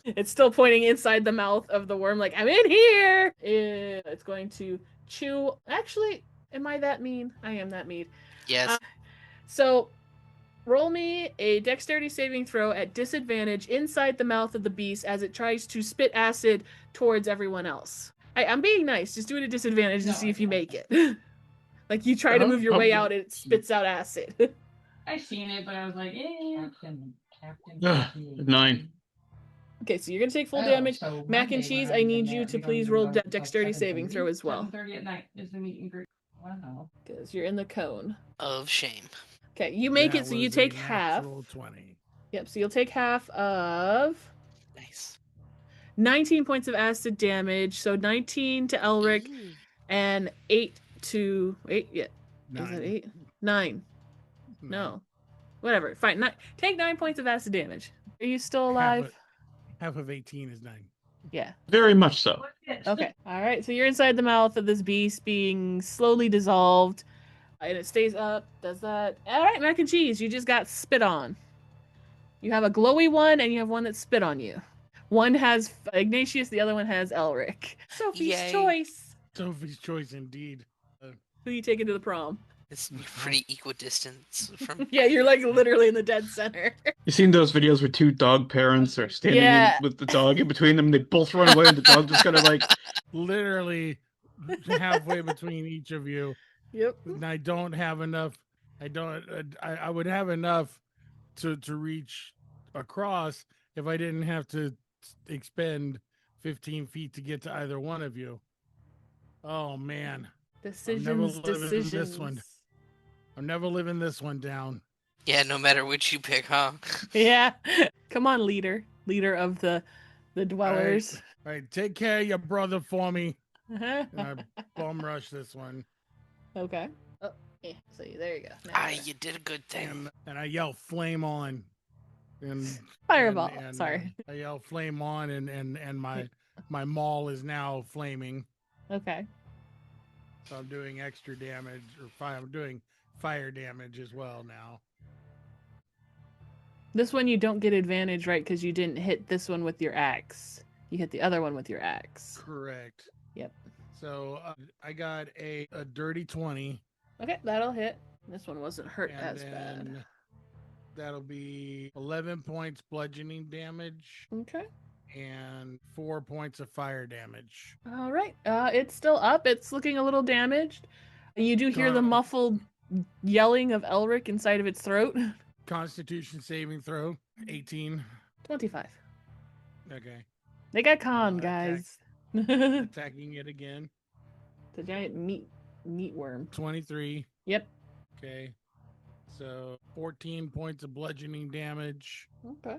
it's still pointing inside the mouth of the worm like, I'm in here! It's going to chew. Actually, am I that mean? I am that mean. Yes. So Roll me a dexterity saving throw at disadvantage inside the mouth of the beast as it tries to spit acid towards everyone else. I'm being nice. Just do it at disadvantage to see if you make it. Like you try to move your way out, it spits out acid. I seen it, but I was like, eh. Captain. 9. Okay, so you're gonna take full damage. So Mac and Monday, cheese, when I I'm need there, you to we don't please even roll go until dexterity 7:30. saving throw as well. 7:30 at night is the meet and greet. Wow. Because you're in the cone. Of shame. Okay, you make That it, so you was a take half. natural 20. Yep, so you'll take half of Nice. 19 points of acid damage. So 19 to Elric Ooh. and 8 to... Wait, yeah. Is it 9. 8? 9. No. Whatever. Fine. Take 9 points of acid damage. Are you still alive? Half of 18 is 9. Yeah. Very much so. Okay. All right. So you're inside the mouth of this beast being slowly dissolved. And it stays up. Does that. All right, Mac and cheese. You just got spit on. You have a glowy one and you have one that spit on you. One has Ignatius, the other one has Elric. Sophie's Yay. choice. Sophie's choice indeed. Who you taking to the prom? It's pretty equidistant from. Yeah, you're like literally in the dead center. You seen those videos where two dog parents are standing Yeah. with the dog in between them? They both run away, and the dog just kind of like Literally halfway between each of you. Yep. And I don't have enough. I would have enough to reach across if I didn't have to expend 15 feet to get to either one of you. Oh man. Decisions. This one. I'm never living this one down. Yeah, no matter which you pick, huh? Yeah. Come on, leader of the dwellers. All right, take care of your brother for me. Uh-huh. And I bum rush this one. Okay. Oh, yeah. So there you go. Now Ah, you did a good thing. And I yell flame on. And Fireball. and, Sorry. I yell flame on and my maul is now flaming. Okay. So I'm doing extra damage I'm doing fire damage as well now. This one you don't get advantage, right? Because you didn't hit this one with your axe. You hit the other one with your axe. Correct. Yep. So I got a dirty 20. Okay, that'll hit. This one wasn't hurt And as bad. then that'll be 11 points bludgeoning damage Okay. and 4 points of fire damage. All right. It's still up. It's looking a little damaged. You do hear the muffled yelling of Elric inside of its throat. Constitution saving throw 18. 25. Okay. They got con, guys. Attacking it again. The giant meat worm. 23. Yep. Okay. So 14 points of bludgeoning damage Okay.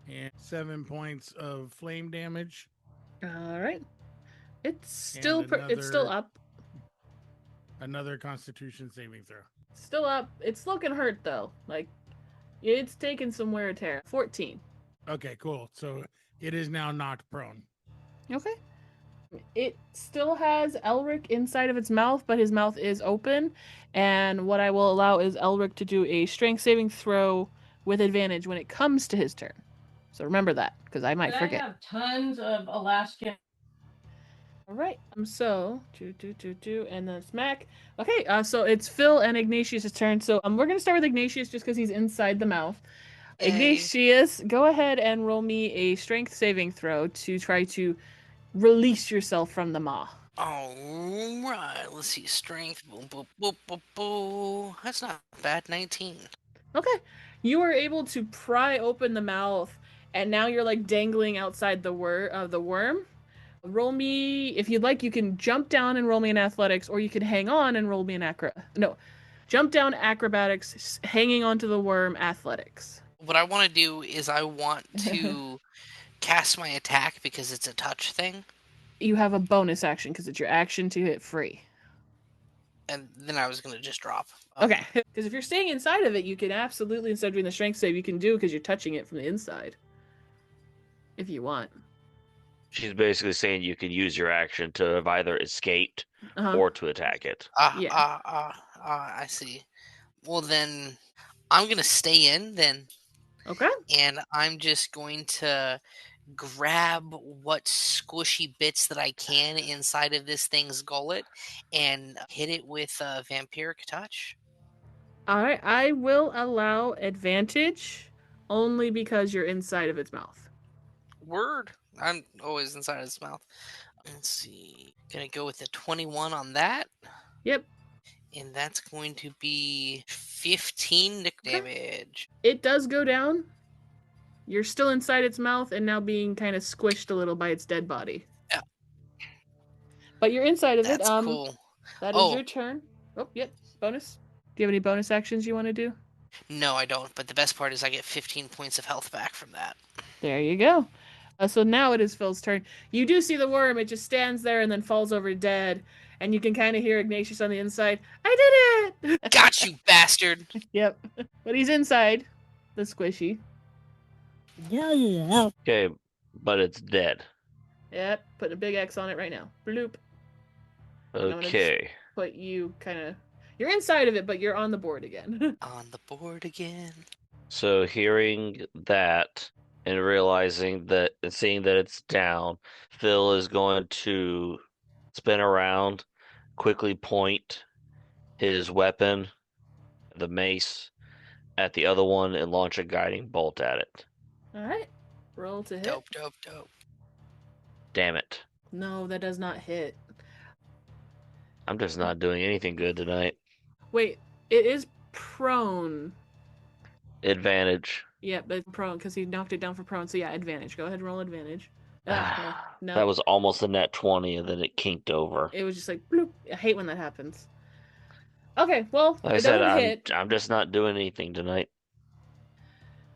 and 7 points of flame damage. All right. It's still it's still up. Another Constitution saving throw. Still up. It's looking hurt though. Like it's taking some wear and tear. 14. Okay, cool. So it is now knocked prone. Okay. It still has Elric inside of its mouth, but his mouth is open. And what I will allow is Elric to do a strength saving throw with advantage when it comes to his turn. So remember that, because I might forget. I have tons of Alaskan. All right. So, and then smack. Okay. So it's Phil and Ignatius' turn. So we're gonna start with Ignatius just because he's inside the mouth. Hey. Ignatius, go ahead and roll me a strength saving throw to try to release yourself from the maw. All right. Let's see. Strength. Boom, boom, boom, boom, boom. That's not bad. 19. Okay. You are able to pry open the mouth, and now you're like dangling outside the worm. Roll me, if you'd like, you can jump down and roll me an athletics, or you can hang on and roll me an jump down acrobatics, hanging onto the worm, athletics. What I want to do is I want to cast my attack because it's a touch thing. You have a bonus action because it's your action to hit free. And then I was going to just drop. Okay. Because if you're staying inside of it, you can absolutely, instead of doing the strength save, you can do because you're touching it from the inside. If you want. She's basically saying you can use your action to have either escaped or to attack it. I see. Well, then I'm going to stay in then. Okay. And I'm just going to grab what squishy bits that I can inside of this thing's gullet and hit it with a vampiric touch. All right, I will allow advantage only because you're inside of its mouth. Word. I'm always inside his mouth. Let's see. Gonna go with the 21 on that. Yep. And that's going to be 15 nick damage. It does go down. You're still inside its mouth and now being kind of squished a little by its dead body. Yeah. But you're inside of it. That's cool. That is your turn. Oh, yep. Bonus. Do you have any bonus actions you want to do? No, I don't. But the best part is I get 15 points of health back from that. There you go. So now it is Phil's turn. You do see the worm. It just stands there and then falls over dead. And you can kind of hear Ignatius on the inside. I did it! Got you, bastard! Yep. But he's inside the squishy. Yeah. Okay, but it's dead. Yep. Put a big X on it right now. Bloop. Okay. Put you kind of... You're inside of it, but you're on the board again. On the board again. So hearing that and realizing that and seeing that it's down, Phil is going to spin around, quickly point his weapon, the mace, at the other one and launch a guiding bolt at it. All right. Roll to hit. Dope. Damn it. No, that does not hit. I'm just not doing anything good tonight. Wait, it is prone. Advantage. Yeah, but prone because he knocked it down for prone. So yeah, advantage. Go ahead and roll advantage. No. That was almost a net 20 and then it kinked over. It was just like bloop. I hate when that happens. Okay, well, Like I said, I'm just not doing anything tonight.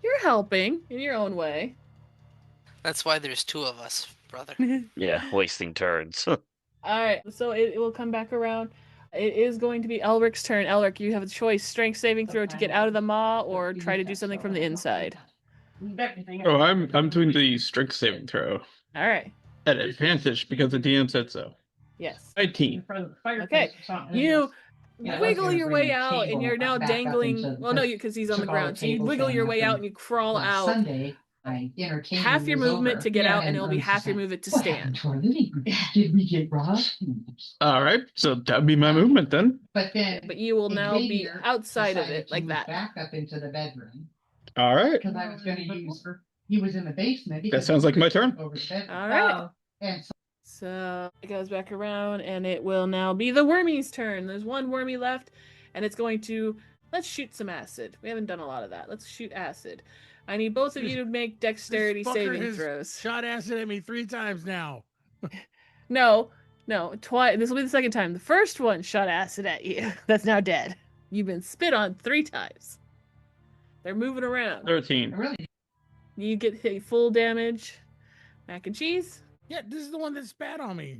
You're helping in your own way. That's why there's two of us, brother. Yeah, wasting turns. All right, so it will come back around. It is going to be Elric's turn. Elric, you have a choice: strength saving throw to get out of the maw, or try to do something from the inside. Oh, I'm doing the strength saving throw All right. at advantage because the DM said so. Yes. 19. Okay. You wiggle your way out, and you're now dangling. Well, no, because he's on the ground. So you wiggle your way out, and you crawl out. Sunday, half your movement to get out, and it'll be half your movement to stand. Did we get robbed? All right, so that'd be my movement then. But you will now be outside of it, like that. Back up into the bedroom. All right. Because I was going to use her. He was in the basement. That sounds like my turn. Over the bedroom. All right. And So it goes back around, and it will now be the wormy's turn. There's one wormy left, and it's going to... Let's shoot some acid. We haven't done a lot of that. Let's shoot acid. I need both of you to make dexterity saving throws. Shot acid at me 3 times now. No, twice. This will be the second time. The first one shot acid at you. That's now dead. You've been spit on 3 times. They're moving around. 13. really, You get hit full damage. Mac and cheese. Yeah, this is the one that spat on me.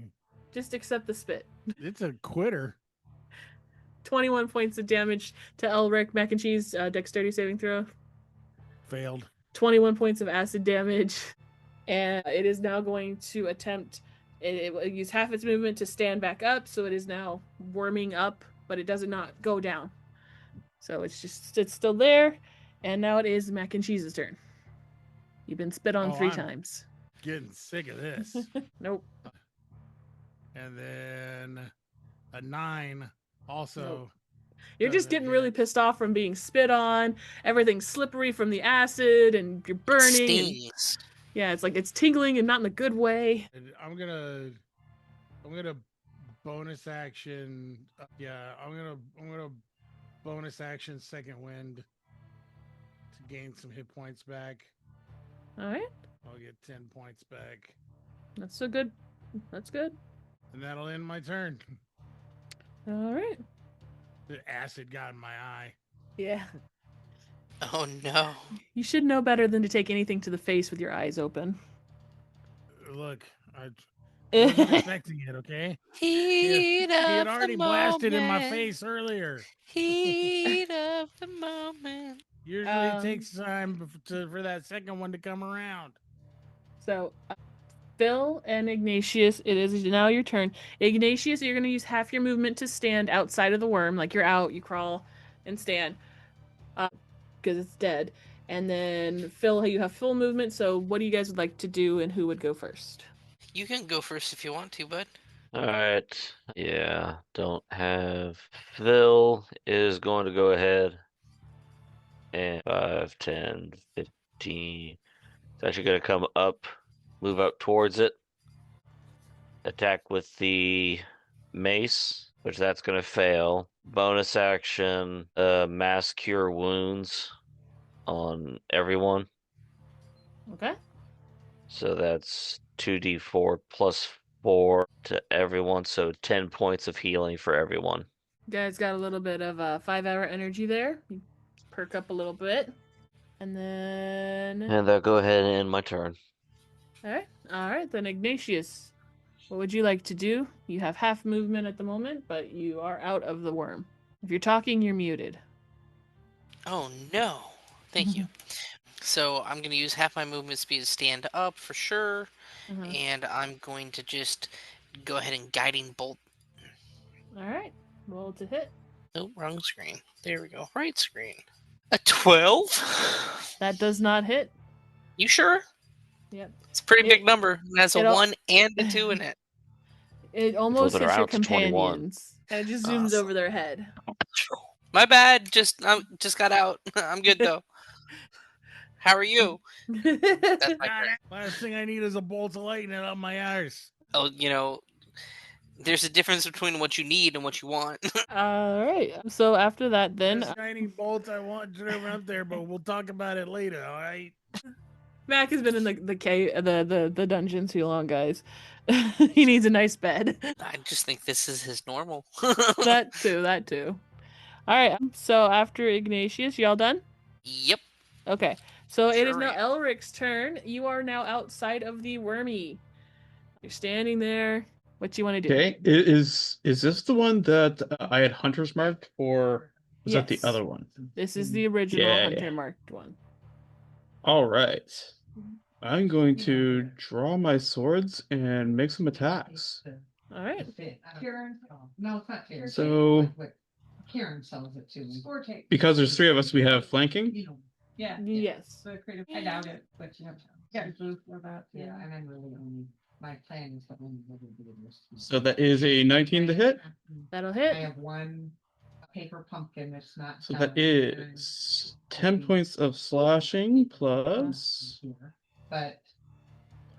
Just accept the spit. It's a quitter. 21 points of damage to Elric. Mac and cheese. Dexterity saving throw. Failed. 21 points of acid damage. And it is now going to attempt... It will use half its movement to stand back up, so it is now worming up, but it does not go down. So it's still there, and now it is Mac and Cheese's turn. You've been spit on 3 times. Getting sick of this. Nope. And then a 9 also. Nope. You're just getting really pissed off from being spit on. Everything's slippery from the acid, and you're burning. Stings. Yeah, it's like it's tingling and not in a good way. And I'm gonna bonus action. I'm gonna bonus action second wind to gain some hit points back. All right, I'll get 10 points back, that's so good. That's good. and that'll end my turn. All right. The acid got in my eye. Yeah. Oh no. You should know better than to take anything to the face with your eyes open. Look, I wasn't expecting it. Okay. Heat He had of already the blasted in my moment. face earlier. Heat of the moment. Usually it takes time for that second one to come around. So, Phil and Ignatius, it is now your turn. Ignatius, you're going to use half your movement to stand outside of the worm. Like you're out, you crawl and stand because it's dead. And then Phil, you have full movement. So what do you guys would like to do and who would go first? You can go first if you want to, bud. All right. Yeah, don't have. Phil is going to go ahead and 5, 10, 15. It's actually going to come up, move up towards it, attack with the mace, which that's going to fail. Bonus action, mass cure wounds on everyone. Okay. So that's 2d4 plus 4 to everyone, so 10 points of healing for everyone. You guys got a little bit of 5-hour energy there. You perk up a little bit. And then. And I'll go ahead and end my turn. All right, then Ignatius. What would you like to do? You have half movement at the moment, but you are out of the worm. If you're talking, you're muted. Oh no. Thank you. So I'm going to use half my movement speed to stand up for sure. And I'm going to just go ahead and guiding bolt. All right, roll to hit. Oh, wrong screen. There we go. Right screen. A 12? That does not hit. You sure? Yep. It's a pretty big number. It has a 1 and a 2 in it. It almost that are hits your out to 21. companions. And it just zooms Awesome. over their head. My bad. Just got out. I'm good though. How are you? That's my turn. Last thing I need is a bolt of lightning up my arse. Oh, there's a difference between what you need and what you want. All right. So after that, then The shining bolts I want driven up there, but we'll talk about it later. All right. Mac has been in the dungeon too long, guys. He needs a nice bed. I just think this is his normal. That too. All right. So after Ignatius, y'all done? Yep. Okay. So it is Sure now am. Elric's turn. You are now outside of the wormy. You're standing there. What do you want to do? Okay, is this the one that I had Hunter's Mark, or was that the Yes. other one? This is the original Yeah. hunter marked one. All right. I'm going to draw my swords and make some attacks. All right. Karen, no, it's not Karen. So, Karen sells it to me. because there's 3 of us, we have flanking. Yeah. Yes. I doubt it, but you have to booth for that. Yeah, and I'm really only, my plan is to only really do this. So that is a 19 to hit. That'll I hit. have one paper pumpkin that's not. So that is 10 points of slashing plus. But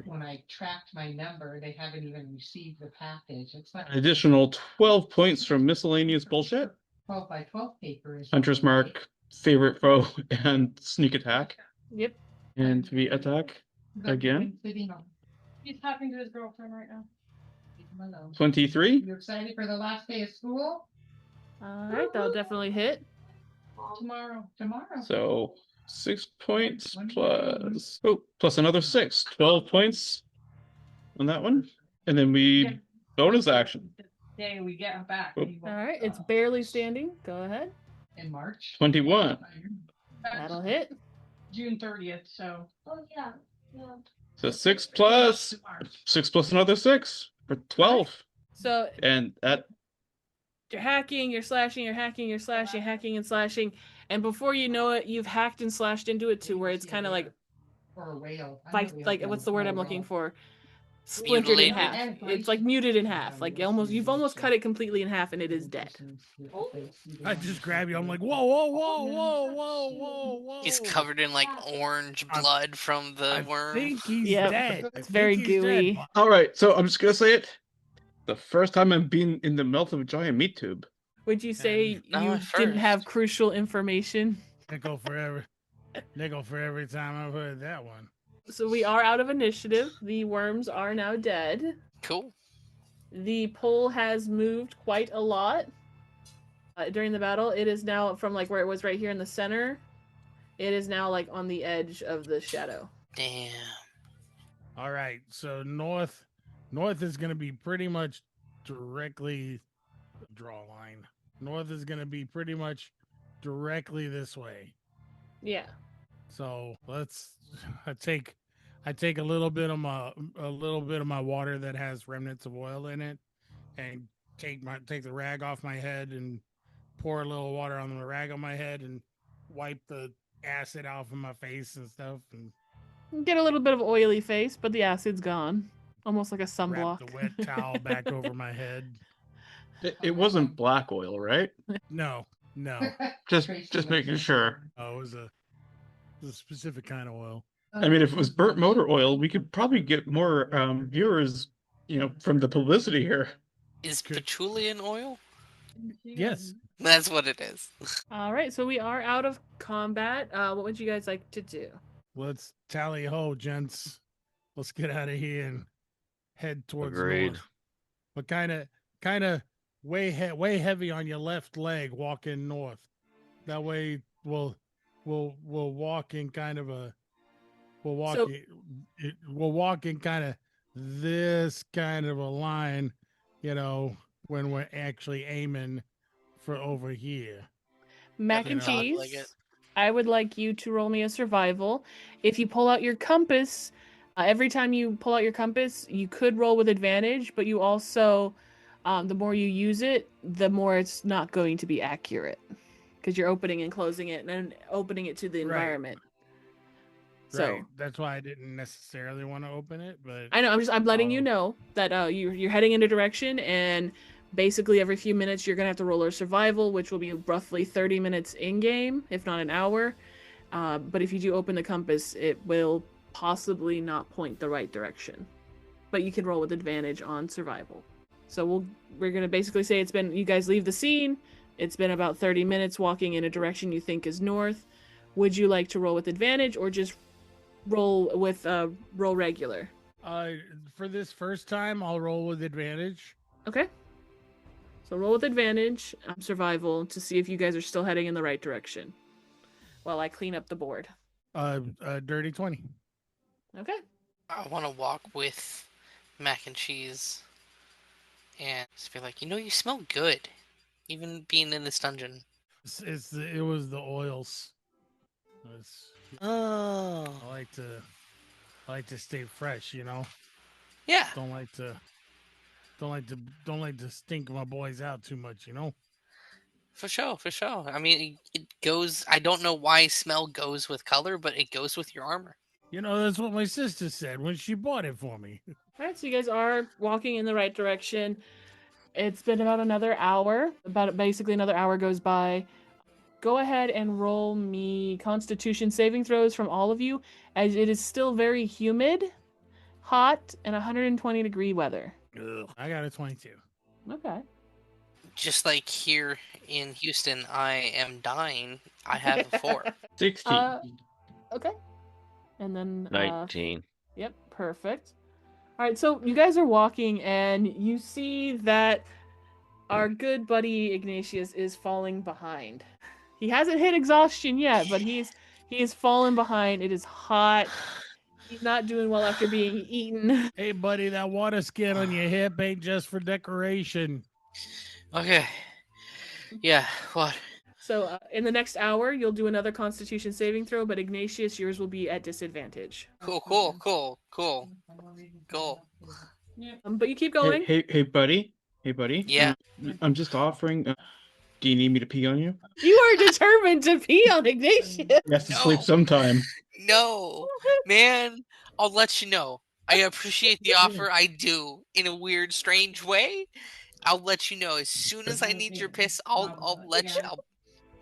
when I tracked my number, they haven't even received the package. It's like An additional 12 points from miscellaneous bullshit. 12 by 12 paper is. Hunter's Mark, favorite foe, and sneak attack. Yep. And we attack again. He's talking to his girlfriend right now. 23. You excited for the last day of school? All right. That'll definitely hit. Tomorrow. So 6 points plus another 6. 12 points on that one. And then we bonus action. Day we get back. Oh. All right. It's barely standing. Go ahead. In March. 21. That'll hit. June 30th, so. Oh, yeah. So 6 plus another 6 for 12. So And that you're hacking, you're slashing, you're hacking, you're slashing, hacking and slashing, and before you know it, you've hacked and slashed into it to where it's kind of like, like what's the word I'm looking for? Splintered in half. It's like muted in half. Like you've almost cut it completely in half, and it is dead. I just grab you. I'm like, whoa. He's covered in like orange blood from the worm. I think he's Yep. dead. It's very gooey. Dead. all right, so I'm just gonna say it. The first time I've been in the melt of a giant meat tube. Would you say Not you at didn't first. have crucial information? Nickel for every time I've heard that one. So we are out of initiative. The worms are now dead. Cool. The pole has moved quite a lot during the battle. It is now from like where it was right here in the center. It is now like on the edge of the shadow. Damn. All right, so north is going to be pretty much directly draw a line. North is going to be pretty much directly this way. Yeah. So I take a little bit of my water that has remnants of oil in it, and take the rag off my head and pour a little water on the rag on my head and wipe the acid off of my face and stuff. And Get a little bit of oily face, but the acid's gone. Almost like a Wrap sunblock. the wet towel back over my head. It wasn't black oil, right? No. Just making sure. Oh, it was a specific kind of oil. I mean, if it was burnt motor oil, we could probably get more viewers, from the publicity here. Is Good. petroleum oil? Yes. That's what it is. All right, so we are out of combat. What would you guys like to do? Let's tally ho, gents. Let's get out of here and head towards Agreed. north. But kind of way heavy on your left leg walking north. That way we'll walk in kind of a we'll walk in kind of this kind of a line, when we're actually aiming for over here. Mac Yeah, and sounds cheese. like it. I would like you to roll me a survival. If you pull out your compass, every time you pull out your compass, you could roll with advantage, but you also, the more you use it, the more it's not going to be accurate because you're opening and closing it and then opening it to the Right. environment. So Right. That's why I didn't necessarily want to open it, but I know I'm letting you Oh. know that you're heading in a direction, and basically every few minutes you're gonna have to roll a survival, which will be roughly 30 minutes in game, if not an hour. But if you do open the compass, it will possibly not point the right direction. But you can roll with advantage on survival. So we're gonna basically say you guys leave the scene. It's been about 30 minutes walking in a direction you think is north. Would you like to roll with advantage or just roll with roll regular? For this first time, I'll roll with advantage. Okay. So roll with advantage on survival to see if you guys are still heading in the right direction while I clean up the board. Dirty 20. Okay. I want to walk with Mac and Cheese and just be like, you smell good, even being in this dungeon. It was the oils. Oh. I like to stay fresh, Yeah, Don't like to stink my boys out too much, for sure. I mean, it goes. I don't know why smell goes with color, but it goes with your armor. That's what my sister said when she bought it for me. All right, so you guys are walking in the right direction. It's been about another hour. Basically another hour goes by. Go ahead and roll me Constitution saving throws from all of you, as it is still very humid, hot, and 120-degree weather. I got a 22. Okay. Just like here in Houston, I am dying. I have a 4. 16. Okay. And then 19. Yep, perfect. All right, so you guys are walking and you see that our good buddy Ignatius is falling behind. He hasn't hit exhaustion yet, but he is falling behind. It is hot. He's not doing well after being eaten. Hey, buddy, that water skin on your hip ain't just for decoration. Okay. Yeah. What? So in the next hour, you'll do another Constitution saving throw, but Ignatius, yours will be at disadvantage. Cool. But you keep going. Hey, buddy. Hey, buddy. Yeah. I'm just offering. Do you need me to pee on you? You are determined to pee on Ignatius. He has to sleep sometime. No, man. I'll let you know. I appreciate the offer. I do, in a weird, strange way. I'll let you know as soon as I need your piss. I'll let you.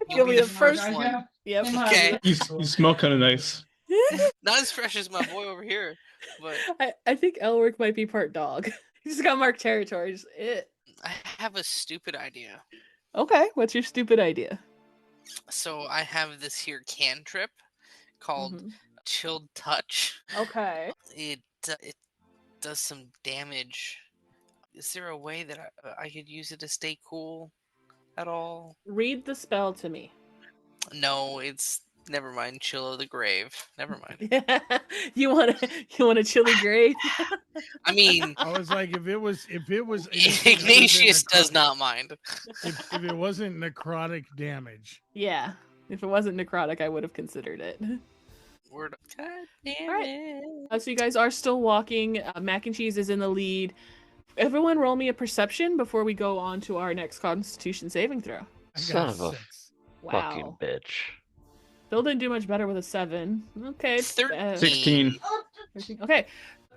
You'll be the first one. Yep. Okay. You smell kind of nice. Not as fresh as my boy over here, but I think Elric might be part dog. He's got marked territories. I have a stupid idea. Okay, what's your stupid idea? So I have this here cantrip called Chilled Touch. Okay. It does some damage. Is there a way that I could use it to stay cool at all? Read the spell to me. No, it's never mind. Chill of the grave. Never mind. You want a chilly grave? I mean, I was like, if it was Ignatius does not mind. If it wasn't necrotic damage. Yeah. If it wasn't necrotic, I would have considered it. God damn All right. it. So you guys are still walking. Mac and Cheese is in the lead. Everyone roll me a perception before we go on to our next Constitution saving throw. I Son got of a 6. fucking Wow. bitch. Bill didn't do much better with a 7. Okay. 13. 16. Okay.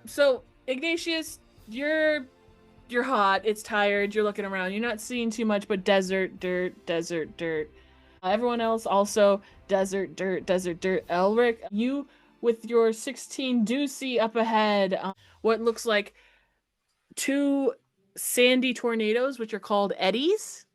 So Ignatius, you're hot. It's tired. You're looking around. You're not seeing too much but desert, dirt, desert, dirt. Everyone else also desert, dirt, desert, dirt. Elric, you with your 16 do see up ahead what looks like 2 sandy tornadoes, which are called eddies.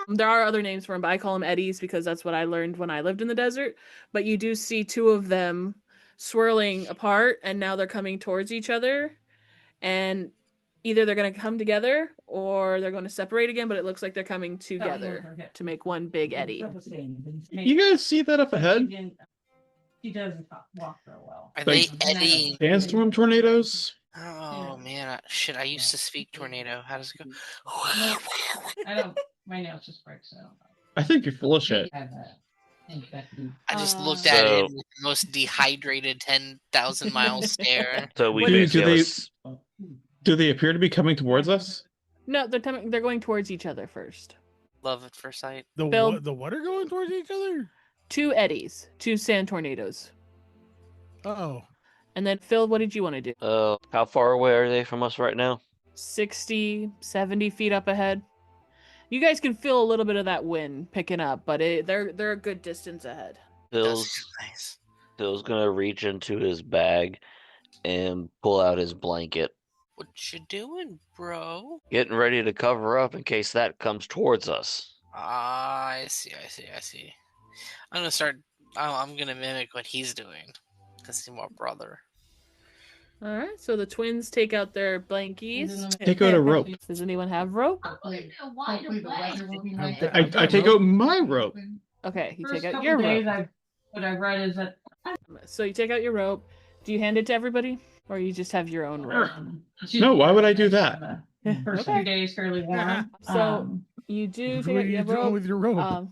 There are other names for them, but I call them eddies because that's what I learned when I lived in the desert. But you do see 2 of them swirling apart, and now they're coming towards each other. And either they're going to come together or they're going to separate again, but it looks like they're coming together to make one big eddy. You guys see that up ahead? He doesn't walk real well. Are Like, they eddying? Sandstorm tornadoes? Oh man, shit! I used to speak tornado. How does it go? I don't. My nails just break, so I don't know. I think you're full of shit. I just looked at it with the most dehydrated 10,000 mile stare. So we Do they appear to be coming towards us? No, they're going towards each other first. Love at first sight. The what are going towards each other? 2 eddies, 2 sand tornadoes. Oh. And then Phil, what did you want to do? How far away are they from us right now? 60, 70 feet up ahead. You guys can feel a little bit of that wind picking up, but they're a good distance ahead. Nice. Phil's gonna reach into his bag and pull out his blanket. What you doing, bro? Getting ready to cover up in case that comes towards us. I see. I'm gonna mimic what he's doing. Cause he's my brother. All right, so the twins take out their blankies. Take out a rope. Does anyone have rope? I I take out my rope. Okay, you take out your rope. What I read is that. So you take out your rope. Do you hand it to everybody, or you just have your own rope? No, why would I do that? First few days fairly warm. So you do take What out are you your doing rope. with your rope?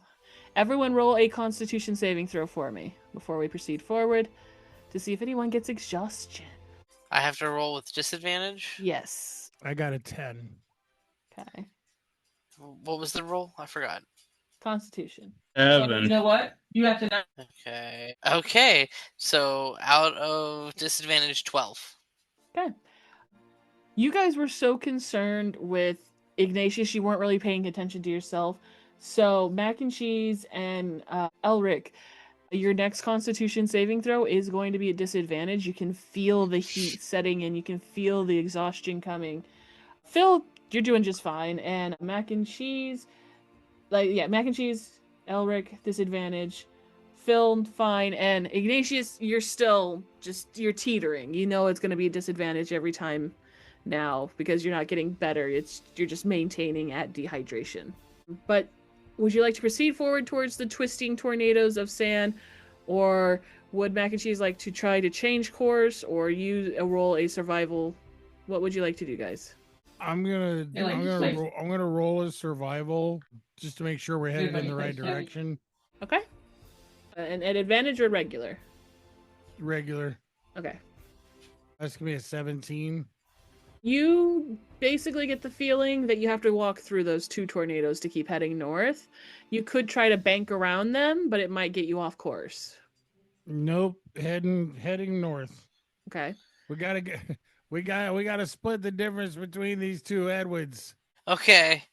Everyone roll a Constitution saving throw for me before we proceed forward to see if anyone gets exhaustion. I have to roll with disadvantage? Yes. I got a 10. Okay. What was the roll? I forgot. Constitution. Evan. You know what? You have to. Okay. So out of disadvantage, 12. Okay. You guys were so concerned with Ignatius, you weren't really paying attention to yourself. So Mac and Cheese and Elric, your next Constitution saving throw is going to be a disadvantage. You can feel the heat setting in. You can feel the exhaustion coming. Phil, you're doing just fine. And Mac and Cheese, Mac and Cheese, Elric, disadvantage. Phil, fine. And Ignatius, you're teetering. You know it's going to be a disadvantage every time now because you're not getting better. You're just maintaining at dehydration. But would you like to proceed forward towards the twisting tornadoes of sand, or would Mac and Cheese like to try to change course or roll a survival? What would you like to do, guys? I'm gonna roll a survival just to make sure we're headed in the right direction. Okay. And at advantage or regular? Regular. Okay. That's gonna be a 17. You basically get the feeling that you have to walk through those 2 tornadoes to keep heading north. You could try to bank around them, but it might get you off course. Nope, heading north. Okay. We gotta split the difference between these 2 Edwards. Okay.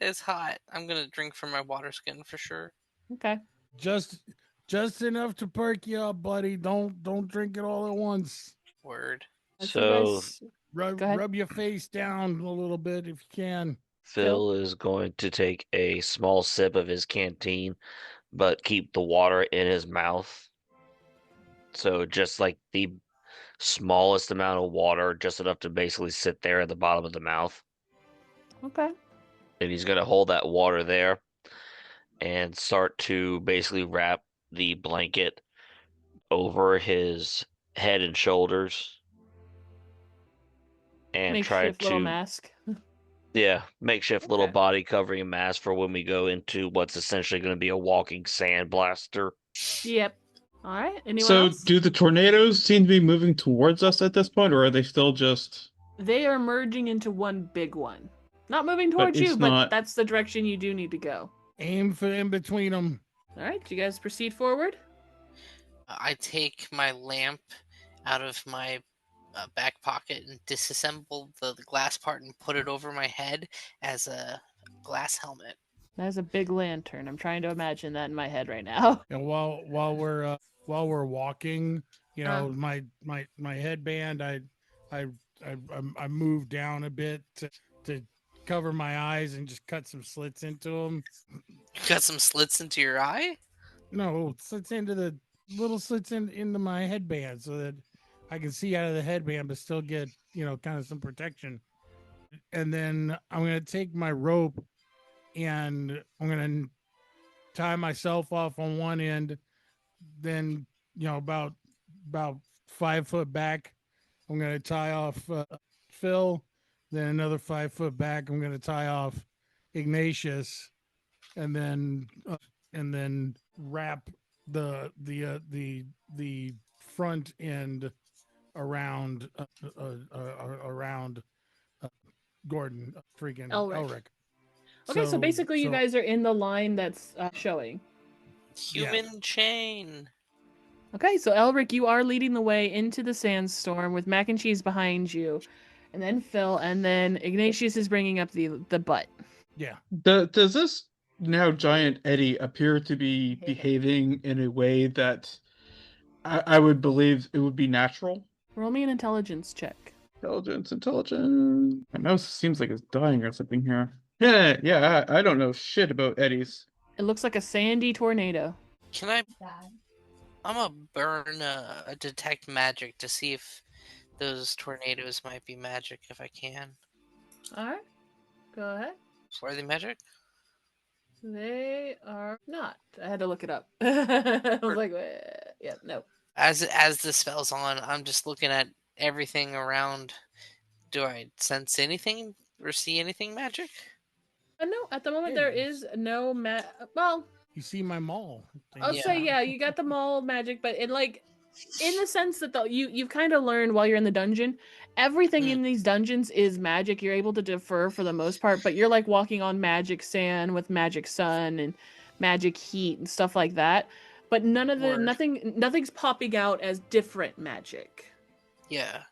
It's hot. I'm gonna drink from my water skin for sure. Okay. Just enough to perk you up, buddy. Don't drink it all at once. Word. So rub your face down a little bit if you can. Phil is going to take a small sip of his canteen, but keep the water in his mouth. So just like the smallest amount of water, just enough to basically sit there at the bottom of the mouth. Okay. And he's going to hold that water there and start to basically wrap the blanket over his head and shoulders. And makeshift little mask. Yeah, makeshift little body covering mask for when we go into what's essentially going to be a walking sand blaster. Yep. All right. Anyone So, else? do the tornadoes seem to be moving towards us at this point, or are they still just... They are merging into one big one. Not moving towards you, but not... that's the direction you do need to go. Aim for in between them. All right. Do you guys proceed forward? I take my lamp out of my back pocket and disassemble the glass part and put it over my head as a glass helmet. That's a big lantern. I'm trying to imagine that in my head right now. And while we're walking, my headband, I moved down a bit to cover my eyes and just cut some slits into them. You got some slits into your eye? No, slits into the little slits into my headband so that I can see out of the headband but still get kind of some protection. And then I'm gonna take my rope and I'm gonna tie myself off on one end. Then about 5 foot back, I'm gonna tie off Phil. Then another 5 foot back, I'm gonna tie off Ignatius, and then wrap the front end around around Gordon, freaking Elric. Okay, so basically you guys are in the line that's showing. Human chain. Okay, so Elric, you are leading the way into the sandstorm with Mac and Cheese behind you, and then Phil, and then Ignatius is bringing up the butt. Yeah. Does this now giant eddy appear to be behaving in a way that I would believe it would be natural? Roll me an intelligence check. Intelligence. My mouse seems like it's dying or something here. Yeah, I don't know shit about eddies. It looks like a sandy tornado. Can I? I'm gonna burn a detect magic to see if those tornadoes might be magic if I can. Alright, go ahead. Are they magic? They are not. I had to look it up. I was like, yeah, no. As the spell's on, I'm just looking at everything around. Do I sense anything or see anything magic? No, at the moment there is no well, you see my mall. I'll say you got the mall magic, but in the sense that you've kind of learned while you're in the dungeon, everything in these dungeons is magic. You're able to defer for the most part, but you're like walking on magic sand with magic sun and magic heat and stuff like that. But nothing's popping out as different magic. Yeah.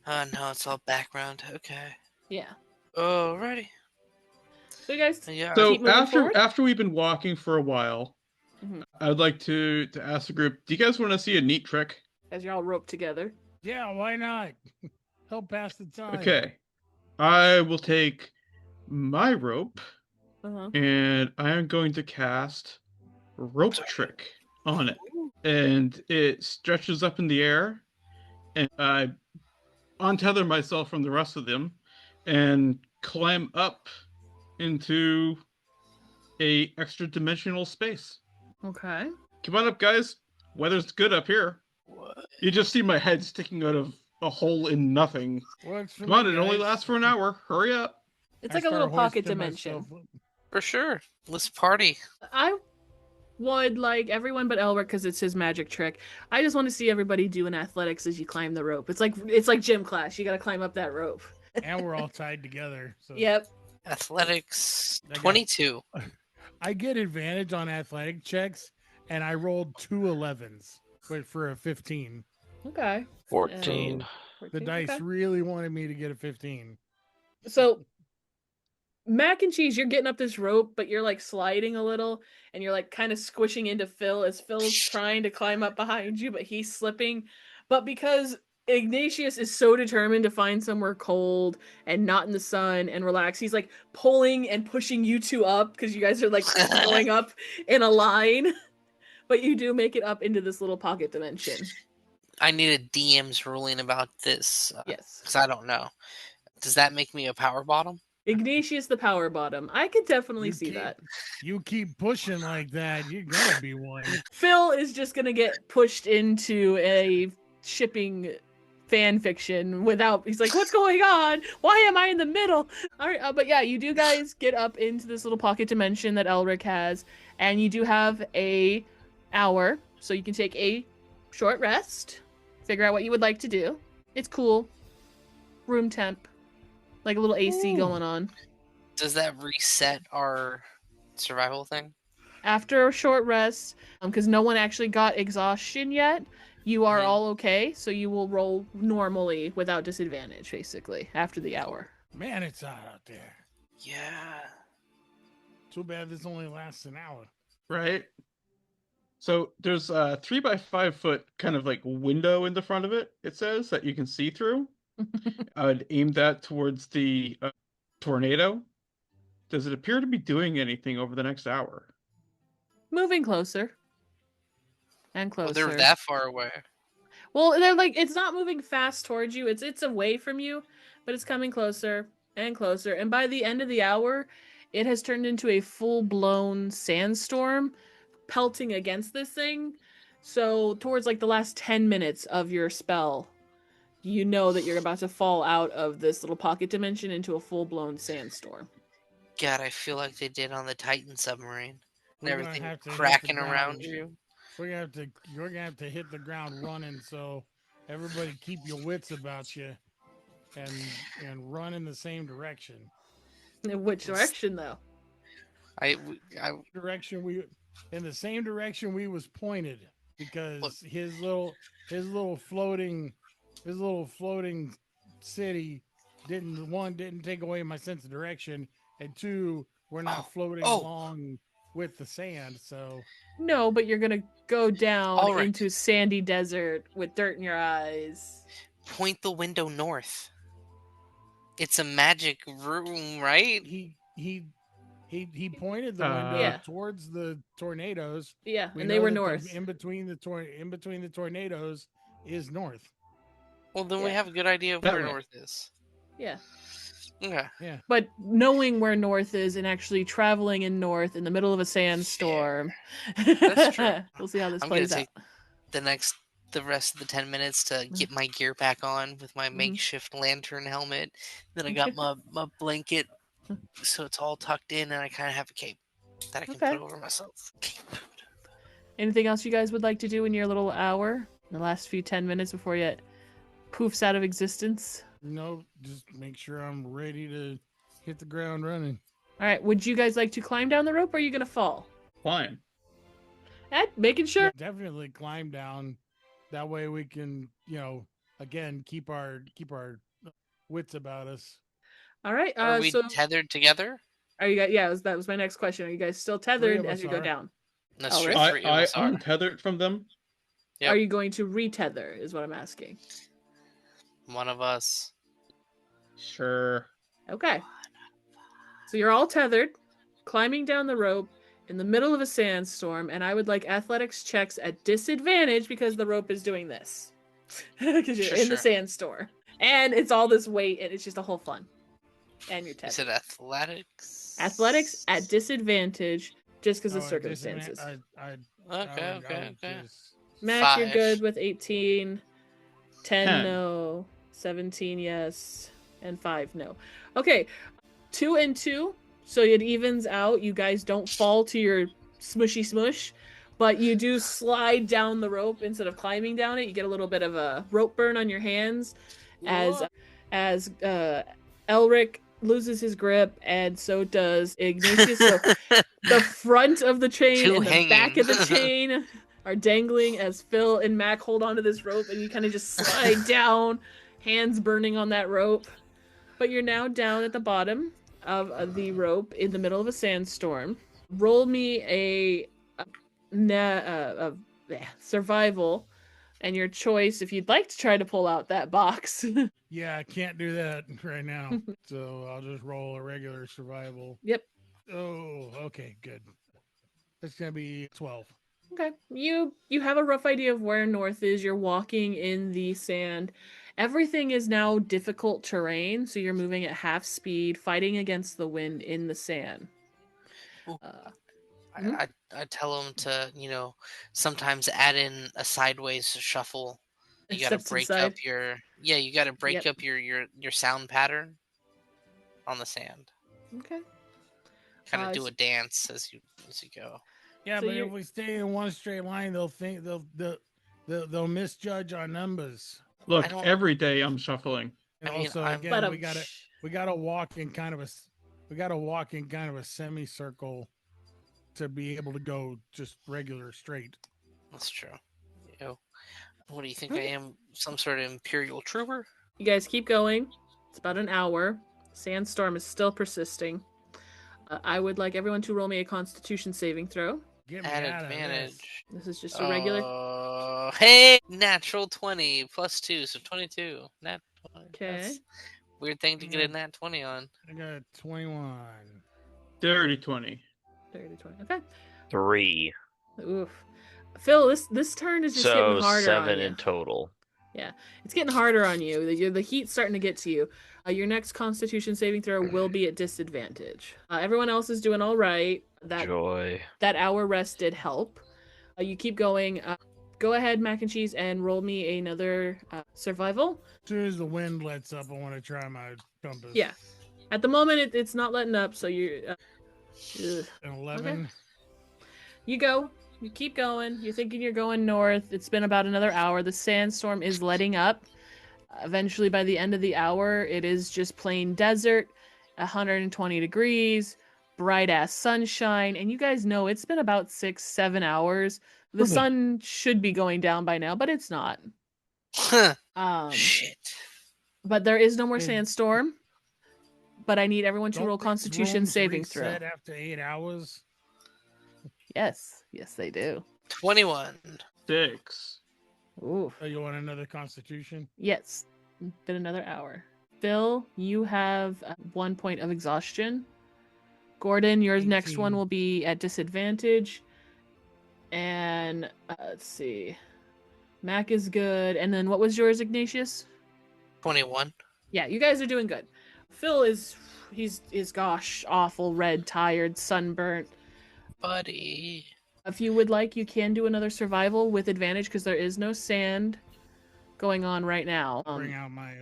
No, it's all background. Okay. Yeah. Alrighty. So you guys So after we've been walking for a while, I would like to ask the group, do you guys want to see a neat trick? As you're all roped together. Yeah, why not? Help pass the time. Okay. I will take my rope and I am going to cast rope trick on it. And it stretches up in the air and I untether myself from the rest of them and climb up into a extra dimensional space. Okay. Come on up, guys. Weather's good up here. What? You just see my head sticking out of a hole in nothing. Come on, it only lasts for an hour. Hurry up. It's like a little pocket dimension. For sure. Let's party. I would like everyone but Elric because it's his magic trick. I just want to see everybody doing athletics as you climb the rope. It's like gym class. You got to climb up that rope. And we're all tied together. So. Yep. Athletics 22. I get advantage on athletic checks, and I rolled 2 11s for a 15. Okay. 14. The dice really wanted me to get a 15. So, Mac and Cheese, you're getting up this rope, but you're like sliding a little, and you're like kind of squishing into Phil as Phil's trying to climb up behind you, but he's slipping. But because Ignatius is so determined to find somewhere cold and not in the sun and relax, he's like pulling and pushing you two up because you guys are like going up in a line. But you do make it up into this little pocket dimension. I need a DM's ruling about this. Yes. Because I don't know. Does that make me a power bottom? Ignatius the power bottom. I could definitely see that. You keep pushing like that, you're gonna be one. Phil is just gonna get pushed into a shipping fan fiction without. He's like, "What's going on? Why am I in the middle?" All right, but yeah, you do guys get up into this little pocket dimension that Elric has, and you do have a hour, so you can take a short rest, figure out what you would like to do. It's cool, room temp, like a little AC going on. Does that reset our survival thing? After a short rest, because no one actually got exhaustion yet, You are Mhm. all okay, so you will roll normally without disadvantage, basically, after the hour. Man, it's hot out there. Yeah. Too bad this only lasts an hour. Right. So there's a 3 by 5 foot kind of like window in the front of it. It says that you can see through. I would aim that towards the tornado. Does it appear to be doing anything over the next hour? Moving closer and Well, they're closer. that far away. Well, they're like it's not moving fast towards you. It's away from you, but it's coming closer and closer. And by the end of the hour, it has turned into a full-blown sandstorm pelting against this thing. So, towards like the last 10 minutes of your spell, you know that you're about to fall out of this little pocket dimension into a full-blown sandstorm. God, I feel like they did on the Titan submarine. And We're gonna everything have to hit the cracking ground. around you. You're gonna have to hit the ground running. So everybody keep your wits about you, and run in the same direction. In which direction, though? I Direction we in the same direction we was pointed, because his little floating city didn't take away my sense of direction, and two, we're not floating along with the sand. So No, but you're gonna go down All right. into sandy desert with dirt in your eyes. point the window north. It's a magic room, right? he pointed the window Yeah. towards the tornadoes. Yeah, We and they know were that north. in between the tornadoes is north. Well, then we Yeah. have a good idea of That where way. north is. Yeah. Okay. Yeah. But knowing where north is and actually traveling in north in the middle of a sandstorm. That's true. We'll see how this I'm gonna plays out. take the rest of the 10 minutes to get my gear back on with my makeshift lantern helmet. Then I got my blanket, so it's all tucked in, and I kind of have a cape that I can Okay. put over myself. Anything else you guys would like to do in your little hour? The last few 10 minutes before you poofs out of existence? No, just make sure I'm ready to hit the ground running. All right. Would you guys like to climb down the rope, or are you gonna fall? Climb. Making sure. Yeah, definitely climb down. That way we can, again, keep our wits about us. All right. Are we So tethered together? are you guys? Yeah, that was my next question. Are you guys still tethered as you go are. down? That's true. Elric? 3 of I us are. untethered from them. Yep. Are you going to retether? Is what I'm asking. One of us. Sure. Okay. So you're all tethered, climbing down the rope in the middle of a sandstorm, and I would like athletics checks at disadvantage because the rope is doing this. Because you're in the sandstorm. And it's all this weight, and it's just a whole fun. And you're tethered. Is it athletics? Athletics at disadvantage just because of circumstances. Okay. Mac, you're 5. good with 18. 10, 10. no. 17, yes. And 5, no. Okay. 2 and 2. So it evens out. You guys don't fall to your smushy smush, but you do slide down the rope instead of climbing down it. You get a little bit of a rope burn on your hands as Elric loses his grip, and so does Ignatius. So the front of the chain and the back of the chain are dangling as Phil and Mac hold onto this rope, and you kind of just slide down, hands burning on that rope. But you're now down at the bottom of the rope in the middle of a sandstorm. Roll me a survival, and your choice if you'd like to try to pull out that box. Yeah, I can't do that right now. So I'll just roll a regular survival. Yep. Oh, okay, good. It's gonna be 12. Okay. You have a rough idea of where north is. You're walking in the sand. Everything is now difficult terrain, so you're moving at half speed, fighting against the wind in the sand. I tell them to, sometimes add in a sideways shuffle. You got to break up your your sound pattern on the sand. Okay. Kind of do a dance as you go. Yeah, so but if we stay in one straight line, they'll think they'll misjudge our numbers. Look, every day I'm shuffling. And also, again, we gotta walk in kind of a semicircle to be able to go just regular straight. That's true. What do you think I am? Some sort of Imperial trooper? You guys keep going. It's about an hour. Sandstorm is still persisting. I would like everyone to roll me a Constitution saving throw. Get me At out of this. advantage. This is just a regular. Hey! Natural 20 plus 2, so 22. Nat 20. Okay. That's weird thing to get a nat 20 on. I got a 21. Dirty 20. 30 to 20. Okay. 3. Oof. Phil, this turn is just getting So harder 7 on you. in total. Yeah, it's getting harder on you. The heat's starting to get to you. Your next Constitution saving throw will be at disadvantage. Everyone else is doing all right. Joy. That hour rest did help. You keep going. Go ahead, Mac and Cheese, and roll me another survival. As soon as the wind lets up, I want to try my compass. Yeah. At the moment, it's not letting up, so you're... An 11. Okay. You go. You keep going. You're thinking you're going north. It's been about another hour. The sandstorm is letting up. Eventually, by the end of the hour, it is just plain desert, 120 degrees, bright-ass sunshine. And you guys know it's been about 6-7 hours. The sun should be going down by now, but it's not. Shit. But there is no more sandstorm. But I need everyone to Don't roll these Constitution rooms saving throw. reset after 8 hours. Yes. Yes, they do. 21. 6. Ooh. Oh, you want another Constitution? Yes. Been another hour. Phil, you have 1 point of exhaustion. Gordon, your next one 18. will be at disadvantage. And let's see. Mac is good. And then what was yours, Ignatius? 21. Yeah, you guys are doing good. Phil is gosh, awful, red, tired, sunburnt. Buddy. If you would like, you can do another survival with advantage because there is no sand going on right now. Bring out my.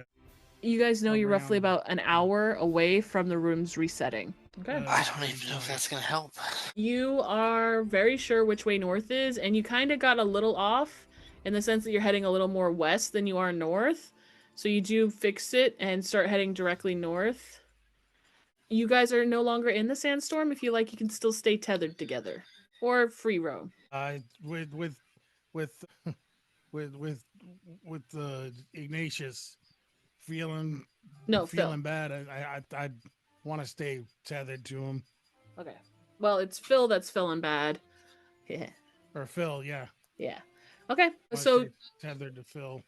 You guys know I'll you're bring roughly out- about an hour away from the rooms resetting. Okay. I don't even know if that's going to help. You are very sure which way north is, and you kind of got a little off in the sense that you're heading a little more west than you are north. So you do fix it and start heading directly north. You guys are no longer in the sandstorm. If you like, you can still stay tethered together or free roam. With Ignatius feeling Phil. bad. I want to stay tethered to him. Okay. Well, it's Phil that's feeling bad. Yeah. Or Phil, yeah. Yeah. Okay. I wanna So, stay tethered to Phil.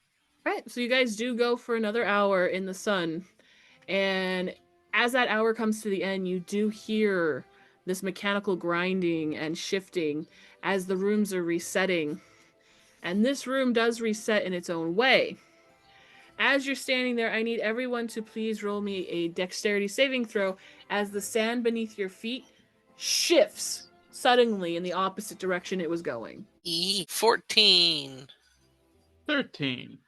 right. So you guys do go for another hour in the sun. And as that hour comes to the end, you do hear this mechanical grinding and shifting as the rooms are resetting. And this room does reset in its own way. As you're standing there, I need everyone to please roll me a dexterity saving throw as the sand beneath your feet shifts suddenly in the opposite direction it was going. 14. 13.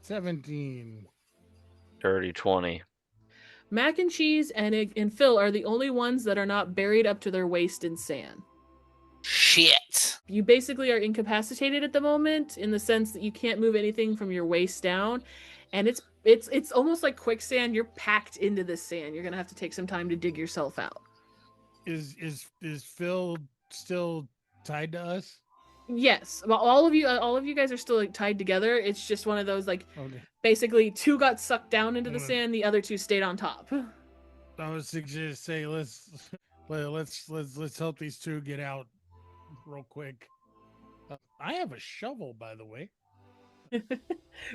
17. Dirty 20. Mac and Cheese and Phil are the only ones that are not buried up to their waist in sand. Shit. You basically are incapacitated at the moment in the sense that you can't move anything from your waist down, and it's almost like quicksand. You're packed into this sand. You're gonna have to take some time to dig yourself out. Is Phil still tied to us? Yes, well, all of you guys are still like tied together. It's just one of those like Okay. basically two got sucked down into the Okay. sand, the other two stayed on top. I would suggest say let's help these two get out real quick. I have a shovel, by the way.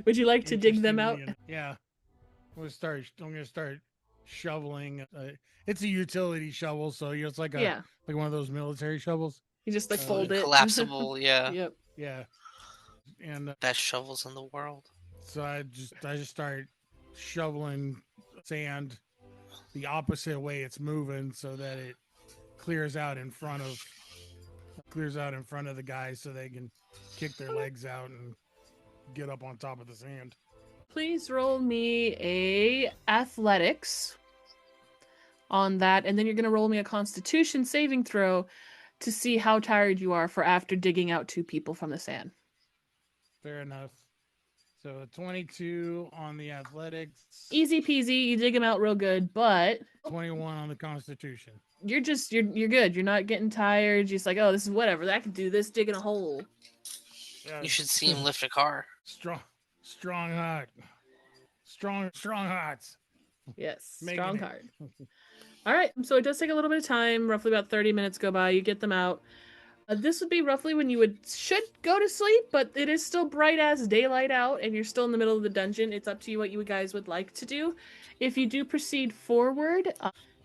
Would you like to dig them out? Interestingly yeah, I'm gonna start shoveling. It's a utility shovel, so it's like Yeah, like one of those military shovels. you just like fold it. Collapsible, yeah. Yep. Yeah, and Best shovels in the world. so I just start shoveling sand the opposite way it's moving, so that it clears out in front of the guys, so they can kick their legs out and get up on top of the sand. Please roll me a athletics on that, and then you're gonna roll me a Constitution saving throw to see how tired you are for after digging out two people from the sand. Fair enough. So a 22 on the athletics, Easy peasy, you dig them out real good, but 21 on the Constitution. you're good. You're not getting tired. You're just like, oh, this is whatever. I can do this digging a hole. Yeah, You should see him lift a car. Strong heart. Strong hearts. Yes, Making strong it. card. All right, so it does take a little bit of time. Roughly about 30 minutes go by. You get them out. This would be roughly when you should go to sleep, but it is still bright as daylight out, and you're still in the middle of the dungeon. It's up to you what you guys would like to do. If you do proceed forward,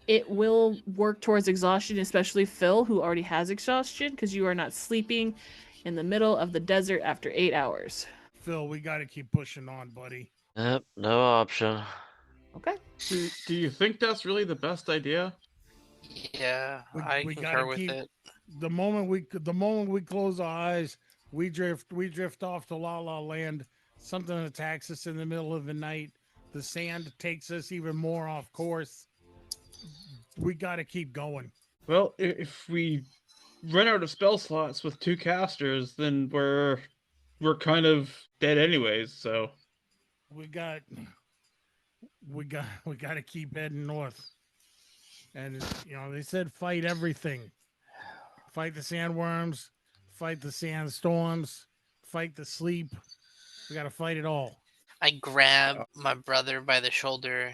it will work towards exhaustion, especially Phil, who already has exhaustion, because you are not sleeping in the middle of the desert after 8 hours. Phil, we got to keep pushing on, buddy. Yep, no option. Okay. Do you think that's really the best idea? Yeah, I We concur gotta with keep it. the moment we close our eyes, we drift off to La La Land. Something attacks us in the middle of the night. The sand takes us even more off course. We got to keep going. Well, if we run out of spell slots with 2 casters, then we're kind of dead anyways. So We got to keep heading north. And they said fight everything. Fight the sandworms, fight the sandstorms, fight the sleep. We got to fight it all. I grab my brother by the shoulder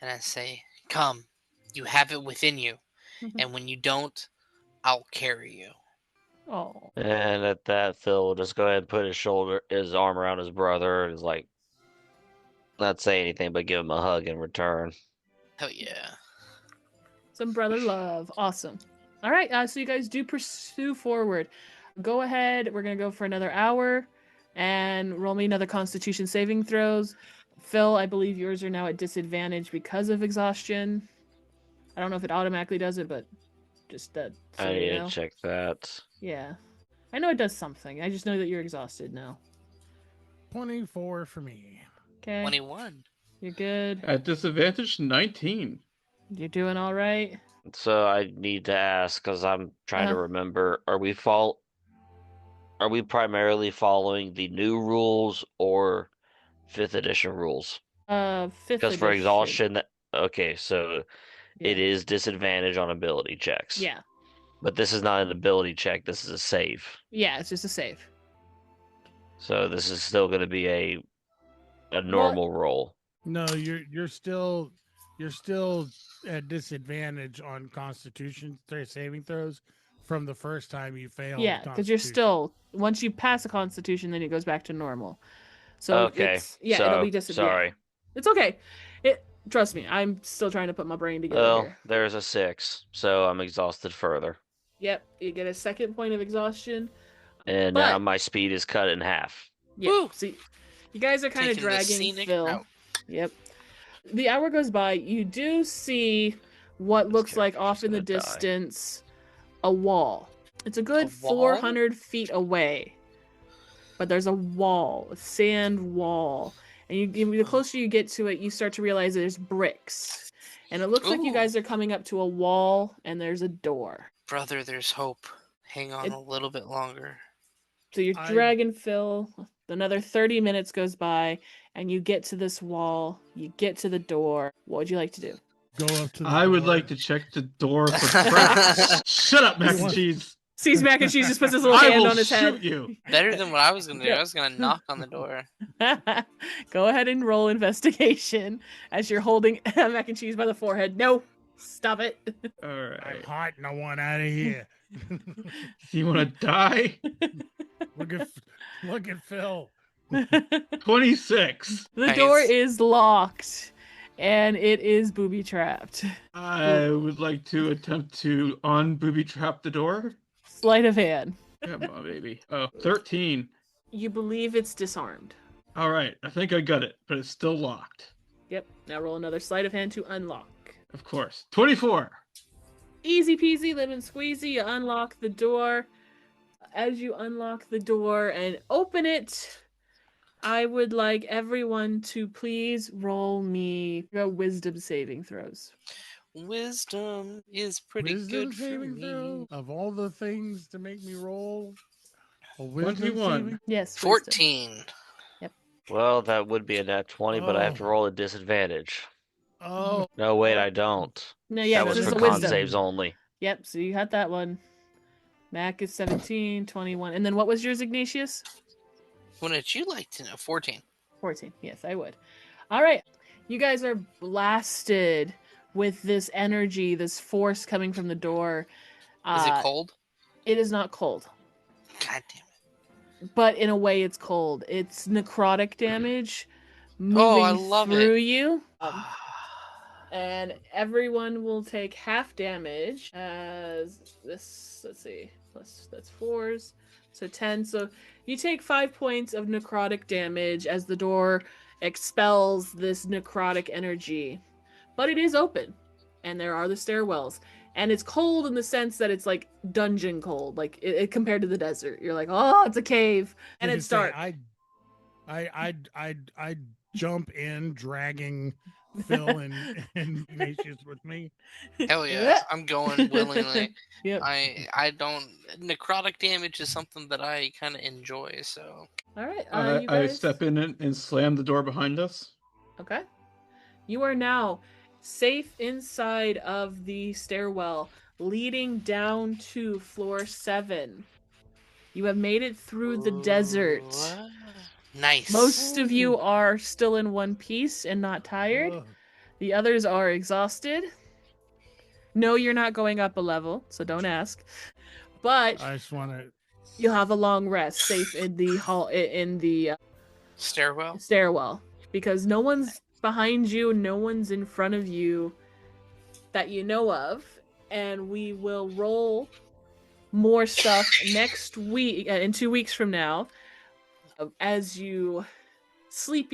and I say, "Come, you have it within you. And when you don't, I'll carry you." Oh. And at that, Phil will just go ahead and put his arm around his brother, and is like, not say anything, but give him a hug in return. Hell yeah. Some brother love. Awesome. All right, so you guys do pursue forward. Go ahead. We're going to go for another hour and roll me another Constitution saving throws. Phil, I believe yours are now at disadvantage because of exhaustion. I don't know if it automatically does it, but just that. So I need you know. to check that. Yeah. I know it does something. I just know that you're exhausted now. 24 for me. Okay. 21. You're good. at disadvantage, 19. You're doing all right. So I need to ask, because I'm trying to remember, are we primarily following the new rules or 5th edition rules? 5th Because for edition. exhaustion, okay, so Yeah. it is disadvantage on ability checks. Yeah. But this is not an ability check, this is a save. Yeah, it's just a save. So this is still going to be a normal roll. No, you're still at disadvantage on Constitution saving throws from the first time you failed. Yeah, because you're still, once you pass a Constitution, then it goes back to normal. So Okay. it'll be disadvantage. Sorry. It's okay. Trust me, I'm still trying to put my brain together Well, here. there's a 6, so I'm exhausted further. Yep, you get a second point of exhaustion. And now my speed is cut in half. Yeah, Woo! see, you guys are kind of Taking the dragging scenic Phil. route. Yep. The hour goes by. You do see what This looks like character's off in the gonna die. distance a wall. It's a good A wall? 400 feet away. But there's a wall, a sand wall. And the closer you get to it, you start to realize there's bricks. And it looks like you Ooh. guys are coming up to a wall, and there's a door. Brother, there's hope. Hang on a little bit longer. So you're dragging Phil. Another 30 minutes goes by, and you get to this wall. You get to the door. What would you like to do? Go up to the I would door. like to check the door for traps. Shut up, mac and cheese. Sees Mac and Cheese just puts his little I hand will on his shoot head. you. Better than what I was going to do. I was going to knock on the door. Go ahead and roll investigation as you're holding Mac and Cheese by the forehead. No, stop it. All I'm right. hot and I want out of here. You want to die? Look at Phil. 26. The Nice. door is locked, and it is booby trapped. I would like to attempt to unbooby trap the door. Sleight of hand. Come on, baby. Oh, 13. You believe it's disarmed. All right. I think I got it, but it's still locked. Yep. Now roll another sleight of hand to unlock. Of course. 24. Easy peasy, lemon squeezy. You unlock the door. As you unlock the door and open it, I would like everyone to please roll me a wisdom saving throws. Wisdom is pretty Wisdom good for saving me. throw of all the things to make me roll. A wisdom 21. saving- Yes. wisdom. 14. Well, that would be a nat 20, but I have to Oh. roll a disadvantage. Oh, No, wait, I don't. No, yeah, that was this is for a con wisdom. saves only. Yep, so you had that one. Mac is 17, 21. And then what was yours, Ignatius? Wouldn't you like to know? 14. 14. Yes, I would. All right. You guys are blasted with this energy, this force coming from the door. Is it cold? It is not cold, God damn it. but in a way it's cold. It's necrotic damage Oh, I moving love through it. you. And everyone will take half damage as this, let's see, plus that's 4s, so 10. So you take 5 points of necrotic damage as the door expels this necrotic energy. But it is open, and there are the stairwells. And it's cold in the sense that it's like dungeon cold, like it compared to the desert. You're like, oh, it's a cave, and it's dark. I jump in, dragging Phil and Ignatius with me. Hell yeah, I'm going willingly. Yep. I don't. Necrotic damage is something that I kind of enjoy. So. All right. You I guys. step in and slam the door behind us. Okay. You are now safe inside of the stairwell leading down to floor 7. You have made it through the desert. Nice. Most of you are still in one piece and not tired. Ugh. The others are exhausted. No, you're not going up a level, so don't ask. But I just want to. you'll have a long rest safe in the hall, in the stairwell, because no one's behind you, no one's in front of you that you know of, and we will roll more stuff next week, in 2 weeks from now, as you sleep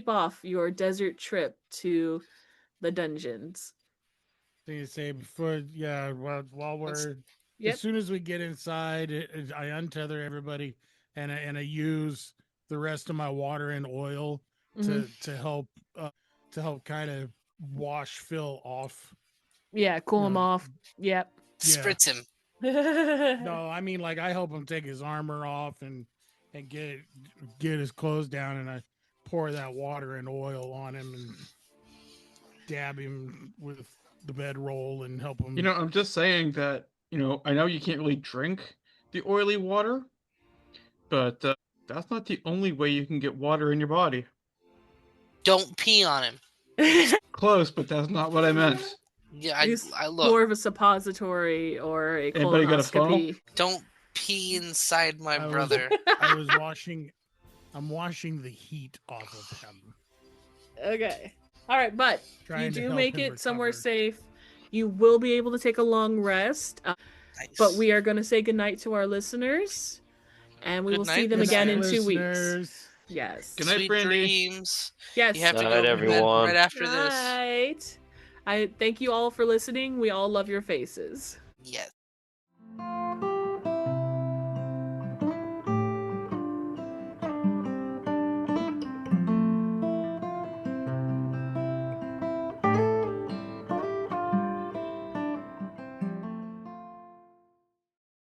off your desert trip to the dungeons. Thing to say before, yeah. While we're Yep. as soon as we get inside, I untether everybody and I use the rest of my water and oil to help kind of wash Phil off. Yeah, cool him off. Yep. Spritz him. No, I mean, like, I help him take his armor off and get his clothes down, and I pour that water and oil on him and dab him with the bedroll and help him. I'm just saying that, I know you can't really drink the oily water, but that's not the only way you can get water in your body. Don't pee on him. Close, but that's not what I meant. Yeah, I look. More of a suppository or a Anybody got a funnel? Don't pee inside my brother. I'm washing the heat off of him. Okay. All right, but you do make it somewhere recover. Safe. You will be able to take a long rest. Nice. But we are going to say goodnight to our listeners, and we will see them again in 2 weeks. Yes. Good night, Sweet Brandy. dreams. Yes. You have to Good go night, to bed everyone. right after this. Right. I thank you all for listening. We all love your faces. Yes.